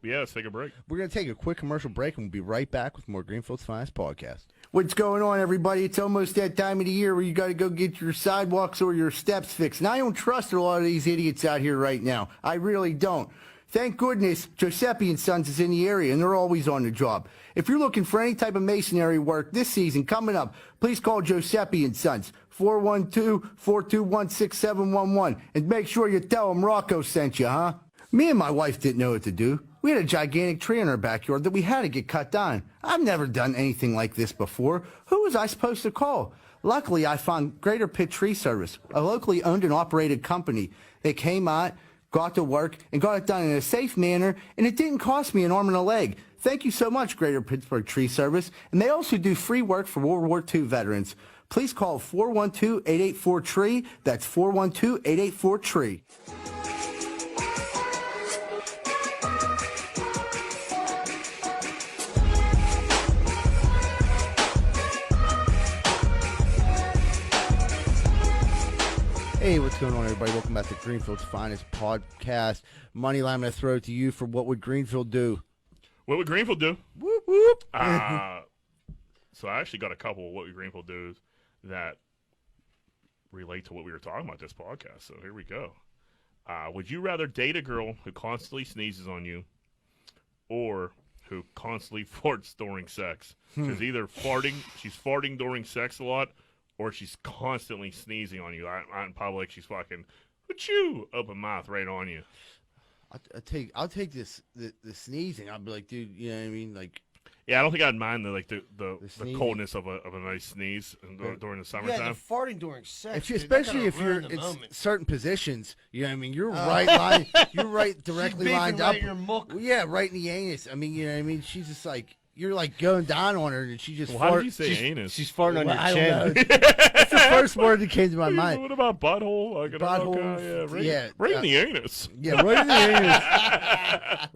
Yeah, let's take a break. we're gonna take a quick commercial break, and we'll be right back with more Greenfield's Finest podcast. What's going on, everybody? It's almost that time of the year where you got to go get your sidewalks or your steps fixed. And I don't trust a lot of these idiots out here right now. I really don't. Thank goodness Giuseppe and Sons is in the area, and they're always on the job. If you're looking for any type of masonry work this season coming up, please call Giuseppe and Sons, 412-421-6711, and make sure you tell them Rocco sent you, huh? Me and my wife didn't know what to do. We had a gigantic tree in our backyard that we had to get cut down. I've never done anything like this before. Who was I supposed to call? Luckily, I found Greater Pitt Tree Service, a locally owned and operated company. They came out, got to work, and got it done in a safe manner, and it didn't cost me an arm and a leg. Thank you so much, Greater Pittsburgh Tree Service. And they also do free work for World War II veterans. Please call 412-884-TREE. That's 412-884-TREE. Hey, what's going on, everybody? Welcome back to Greenfield's finest podcast. Moneyline, I'm going to throw it to you for what would Greenfield do? What would Greenfield do? Whoop, whoop. So I actually got a couple of what would Greenfield do that relate to what we were talking about this podcast. So here we go. Would you rather date a girl who constantly sneezes on you or who constantly farts during sex? She's either she's farting during sex a lot, or she's constantly sneezing on you. Out in public, she's fucking, achoo, open mouth right on you. I'll take this the sneezing. I'll be like, dude, you know what I mean? Like, Yeah, I don't think I'd mind the sneezing. coldness of a nice sneeze during the summertime. Yeah, the farting during sex. especially if you're in certain positions, you know what I mean? You're you're right directly lined up. Right in your muck. Well, yeah, right in the anus. I mean, you know what I mean? She's just like, you're like going down on her, and she just How farts. did you say anus? She's farting on Well, I your don't chin. know. That's the first word that came to my mind. What about butthole? Like, Butthole, yeah, right in the anus. Yeah, right in the anus.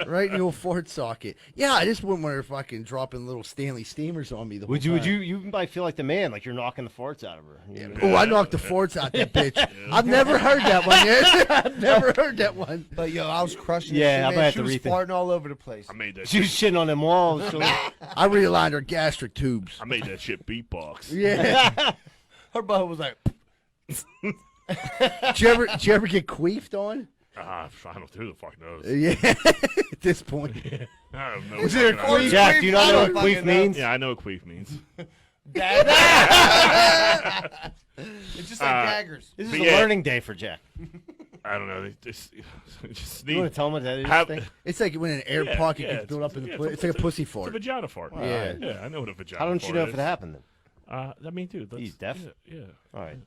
Right in the old fart socket. Yeah, I just wouldn't want her fucking dropping little Stanley steamers on me the whole Would you? time. Would you? You might feel like the man, like you're knocking the farts out of her. You know? Oh, I knocked the farts out that bitch. I've never heard that one yet. I've never heard that one. But yo, I was crushing. Yeah, I this shit, might man. have She to was rethink. farting all over the place. I made that. She was Shit, shitting on them walls. So I realigned her gastric tubes. I made that shit beatbox. Yeah. Her butt was like, Did you ever get queefed on? I don't know who the fuck knows. Yeah. At this point. I don't know. Was it a fucking idea. queef? Jack, do you not I know don't what queef fucking know. means? Yeah, I know what queef means. it's just like daggers. This is But a yeah. learning day for Jack. I don't know. They just You sneeze. want to tell him what that is? Have- thing? It's like when an air Yeah, pocket yeah, gets built up in the yeah, it's like a pussy It's a fart. vagina fart. Yeah. Yeah, I know what a vagina How don't fart you know is. if it happened then? I mean, dude. He's deaf? Yeah. All right.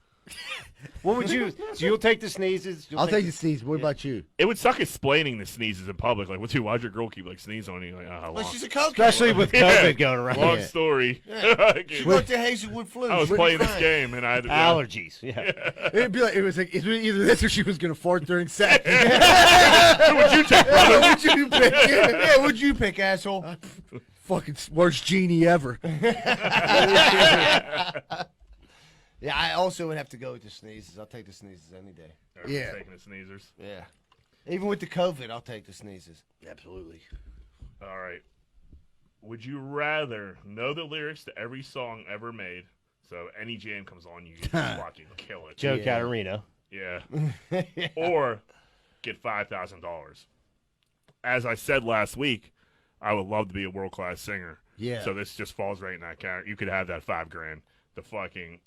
What would you? So you'll take the sneezes. I'll take the sneeze. What about you? It would suck explaining the sneezes in public. Like, what's why'd your girl keep like sneezing on you? Like, how Well, long? she's a cokehead. Especially with Yeah. COVID going around. Long Yeah. story. She went to Hazelwood Flu. I was She playing this crying. game and I had to. Allergies. Yeah. It'd be like it was either this or she was gonna fart during sex. Who would you take, brother? What would you pick? Yeah, what'd you pick, asshole? Fucking worst genie ever. Yeah, I also would have to go with the sneezes. I'll take the sneezes any day. Yeah. Taking the sneezers. Yeah. Even with the COVID, I'll take the sneezes. Absolutely. All right. Would you rather know the lyrics to every song ever made, so any jam comes on, you just fucking kill it? Joe Yeah. Catarino. Yeah. Or get $5,000. As I said last week, I would love to be a world class singer. Yeah. So this just falls right in that category. You could have that $5,000. The fucking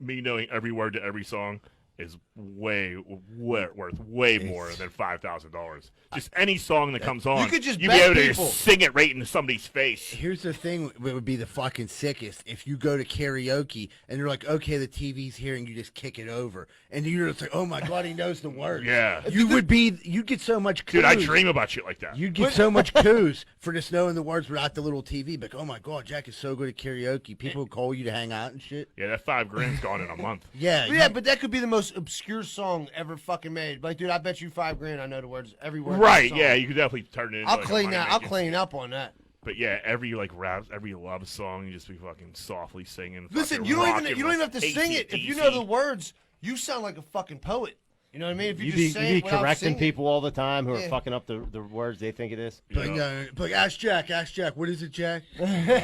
me knowing every word to every song is worth way more than $5,000. Just any song that comes on, could just you'd be bet able to people. sing it right into somebody's face. Here's the thing that would be the fucking sickest. If you go to karaoke and they're like, okay, the TV's here, and you just kick it over. And you're just like, oh my God, he knows the words. Yeah. You'd get so much coos. Dude, I dream about shit like that. You'd get so much coos for just knowing the words without the little TV. But oh my God, Jack is so good at karaoke. People would call you to hang out and shit. Yeah, that $5,000's gone in a month. Yeah. Yeah, but that could be the most obscure song ever fucking made. Like, dude, I bet you $5,000 I know the words, every word. of Right, the song. yeah, you could definitely turn it into I'll like, a clean that. I'll money-making- clean up on that. But yeah, every like rap, every love song, you just be fucking softly singing. Listen, fucking you don't rocking even have to with sing it. If you AC/DC. know the words, you sound like a fucking poet. You know what I mean? If you You'd just be, say you'd it be without correcting singing. people all the time who are Yeah. fucking up the words they think it is. But, but ask Jack, what is it, Jack?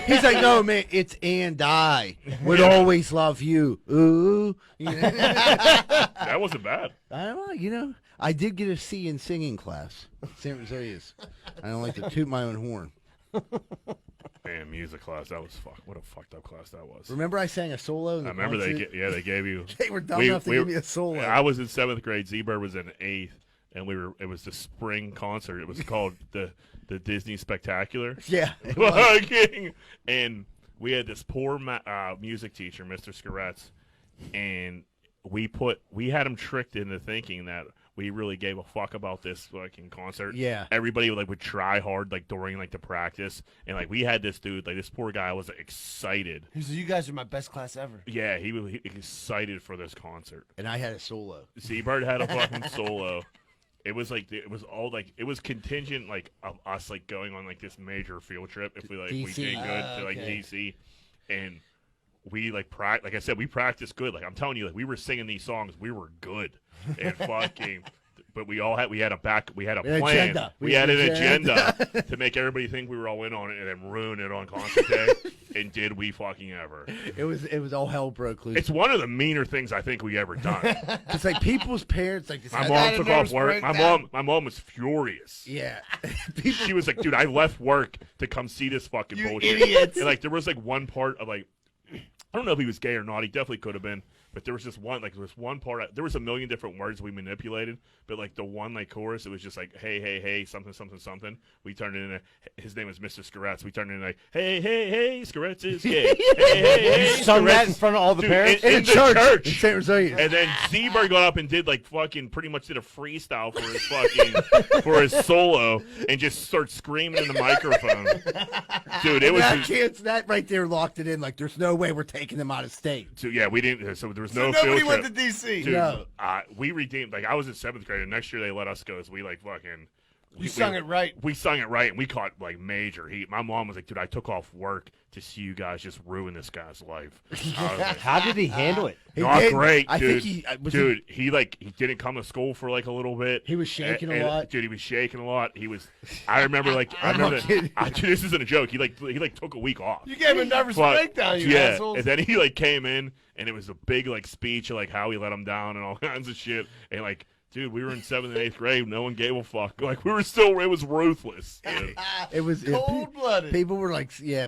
He's like, no, man, it's and I would always love you. Ooh. You know? That wasn't bad. I don't know, I did get a C in singing class. San Rosalia's. I don't like to toot my own horn. Man, music class, that was what a fucked up class that was. Remember I sang a solo in the I remember concert? they gave you. They were dumb enough to give me a solo. I was in 7th grade. Z-Bird was in 8th, and it was the spring concert. It was called the Disney Spectacular. Yeah. Fucking, and we had this poor music teacher, Mr. Scaretz, and we had him tricked into thinking that we really gave a fuck about this fucking concert. Yeah. Everybody would try hard during the practice, and we had this dude, this poor guy was excited. He said, "You guys are my best class ever." Yeah, he was excited for this concert. And I had a solo. Z-Bird had a fucking solo. It was it was contingent of us going on this major field trip if we we DC. did good to Okay. DC, and we like I said, we practiced good. I'm telling you, we were singing these songs, we were good, and fucking. But we had a plan. Agenda. We had an agenda to make everybody think we were all in on it and then ruin it on concert day. And did we fucking ever? It was all hell broke loose. It's one of the meaner things I think we ever done. It's like people's parents this My had- mom took off nervous work. breakdown. My mom was furious. Yeah. She was like, "Dude, I left work to come see this fucking You bullshit." idiots. And there was one part of I don't know if he was gay or not. He definitely could have been. But there was just one, there was one part. There was a million different words we manipulated. But the one chorus, it was just hey, hey, hey, something, something, something. We turned it into. His name was Mr. Scaretz. We turned it into hey, hey, hey, Scaretz is gay. Hey, hey, hey, You sung that Scaretz- in front of all the Dude, parents? in the church. In San Rosalia. And then Z-Bird got up and did pretty much did a freestyle for his for his solo and just started screaming in the microphone. Dude, it was that right there locked it in. There's no way we're taking them out of state. so yeah, we didn't so there was no Nobody field went trip. to DC. Dude, No. we redeemed I was in 7th grade and next year they let us go, so we fucking You sung it right. We sung it right and we caught major heat. My mom was like, "Dude, I took off work to see you guys just ruin this guy's life." I was like, How did he handle it? He not did. great, I dude. think he dude, he didn't come to school for a little bit. He was shaking a lot. Dude, he was shaking a lot. He was. I remember I I'm not remember. kidding. Dude, this isn't a joke. He took a week off. You gave him a nervous But, breakdown, you yeah, assholes. and then he came in and it was a big speech of how he let him down and all kinds of shit and dude, we were in 7th and 8th grade. No one gave a fuck. We were still. It was ruthless. Dude. It was Cold-blooded. People were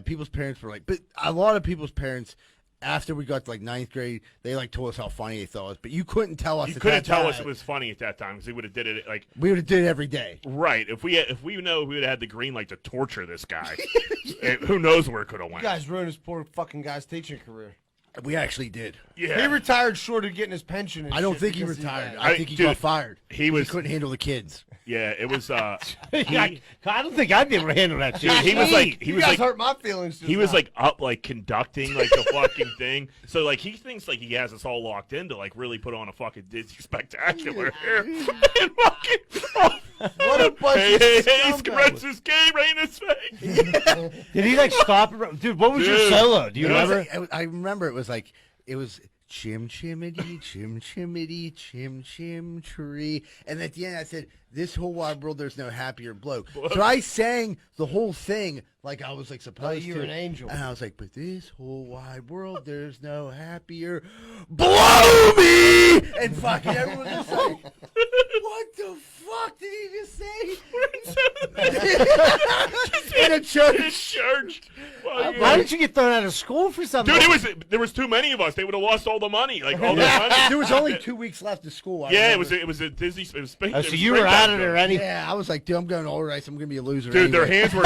people's parents were but a lot of people's parents, after we got to 9th grade, they told us how funny they thought it was. But you couldn't tell us. You at couldn't that tell us time. it was funny at that time because he would have did it We would have did it every day. right. If we know we would have had the green light to torture this guy, and who knows where it could have You went. guys ruined his poor fucking guy's teaching career. We actually did. Yeah, He retired short of getting his pension. And I don't shit think he because of retired. that. I think he dude, got fired. he was- couldn't handle the kids. yeah. It was. I don't think I'd be able to handle that shit. Dude, he was he You was guys hurt my feelings. he was up conducting the fucking thing. So he thinks he has us all locked in to really put on a fucking Disney spectacular here. And fucking, What a bunch hey, of hey, scumbags. Scaretz is gay right in his face. Did he stop it? Dude, what was your Dude. solo? Do you It was remember? I remember it was chim chimity, chim chimity, chim chim tree. And at the end I said, "This whole wide world there's no happier bloke." So I sang the whole thing like I was supposed you're to. an angel. And I was but this whole wide world there's no happier blow me. And fucking everyone was just what the fuck did he just say? In a In church. church. Fucking- Why did you get thrown out of school for something? Dude, there was too many of us. They would have lost all the money. All the money. There was only 2 weeks left of school. I Yeah, remember. it was a Disney. It was Oh, so you were out of there already? Yeah, I was like, dude, I'm going all right. So I'm gonna be a loser. Dude, their anyway. hands were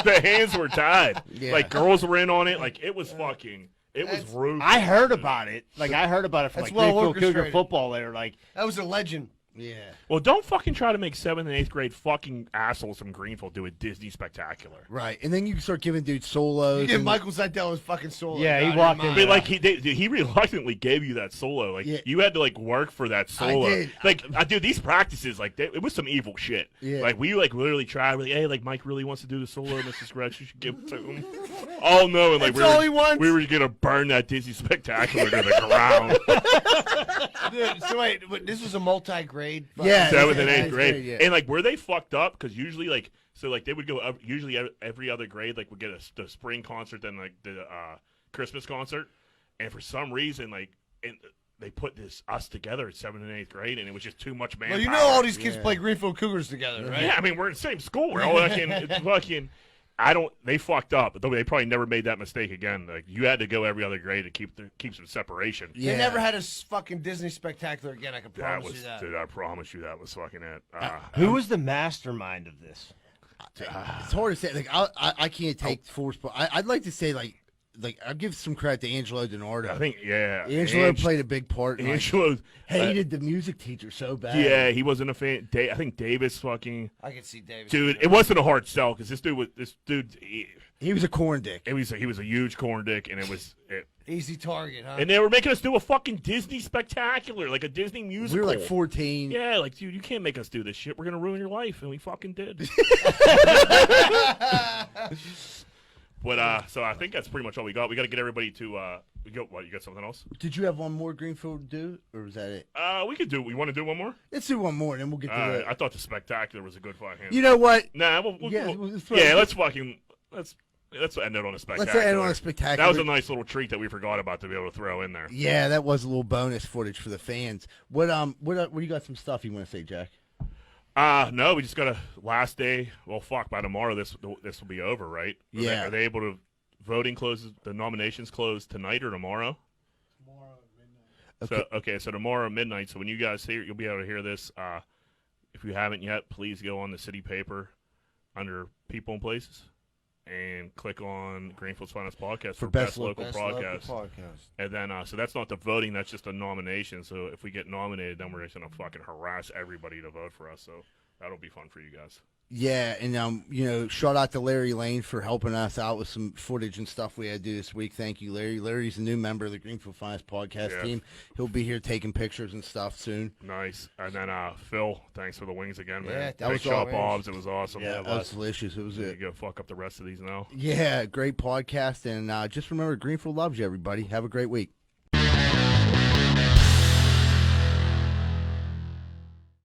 their hands were tied. Yeah. Girls were in on it. It was fucking. It was rude. I heard about it. I heard about it from That's well Greenfield Cougar orchestrated. football. They were That was a legend. Yeah. Well, don't fucking try to make 7th and 8th grade fucking assholes from Greenfield do a Disney spectacular. Right, and then you start giving dudes solos. You give and- Michael Seidel his fucking soul. Yeah, he God, walked you're in. mine. But he reluctantly gave you that solo. Yeah. You had to work for that solo. did. Dude, these practices it was some evil shit. Yeah. We literally tried. Hey, Mike really wants to do the solo, Mrs. Scratch. You should give it to him. All knowing That's all he wants. we were gonna burn that Disney spectacular to the ground. Dude, so wait, this was a multi-grade. Yeah. 7th and 8th Ninth grade. grade, yeah. And were they fucked up? Because usually they would go usually every other grade would get the spring concert then the Christmas concert, and for some reason they put us together at 7th and 8th grade, and it was just too much manpower. Well, you know all these kids play Greenfield Cougars together, right? Yeah, I mean, we're in the same school. We're all fucking. They fucked up. They probably never made that mistake again. Like, you had to go every other grade to keep some separation. They never had a fucking Disney spectacular again. I can That promise was, you that. dude. I promise you that was fucking it. Who was the mastermind of this? It's hard to say. Like I can't take force, but I'd like to say like I'll give some credit to Angelo DiNardo. I think Angelo played a big part. And, Angelo hated the music teacher so bad. Yeah, he wasn't a fan. I think Davis fucking. I can see Davis. Dude, it wasn't a hard sell because this dude. He was a corn dick. He was a huge corn dick, and it was. Easy target, huh? And they were making us do a fucking Disney spectacular, like a Disney musical. We were like 14. Yeah, like, dude, you can't make us do this shit. We're gonna ruin your life, and we fucking did. But so I think that's pretty much all we got. We got to get everybody to. What? You got something else? Did you have one more Greenfield to do, or was that it? We could do. We want to do one more? Let's do one more, and then we'll get to the. I thought the spectacular was a good fucking. You know what? Nah, let's end it on a spectacular. Let's end on a spectacular. That was a nice little treat that we forgot about to be able to throw in there. Yeah, that was a little bonus footage for the fans. What you got some stuff you want to say, Jack? No, we just got a last day. Well, fuck, by tomorrow this will be over, right? Yeah. Are they able to? Voting closes. The nominations close tonight or tomorrow. Tomorrow at midnight. Okay. So tomorrow midnight. So when you guys hear, you'll be able to hear this. If you haven't yet, please go on the city paper under People and Places and click on Greenfield's Finest Podcast for best local podcast. And then, so that's not the voting; that's just a nomination. So if we get nominated, then we're just gonna fucking harass everybody to vote for us. So that'll be fun for you guys. Yeah, and shout out to Larry Lane for helping us out with some footage and stuff we had to do this week. Thank you, Larry. Larry's a new member of the Greenfield Finest podcast team. He'll be here taking pictures and stuff soon. Nice. And then Phil, thanks for the wings again, man. Yeah, that was Shop all- Bob's. It was awesome. Yeah, that was delicious. It was You it. go fuck up the rest of these now. Yeah, great podcast, and just remember, Greenfield loves you, everybody. Have a great week.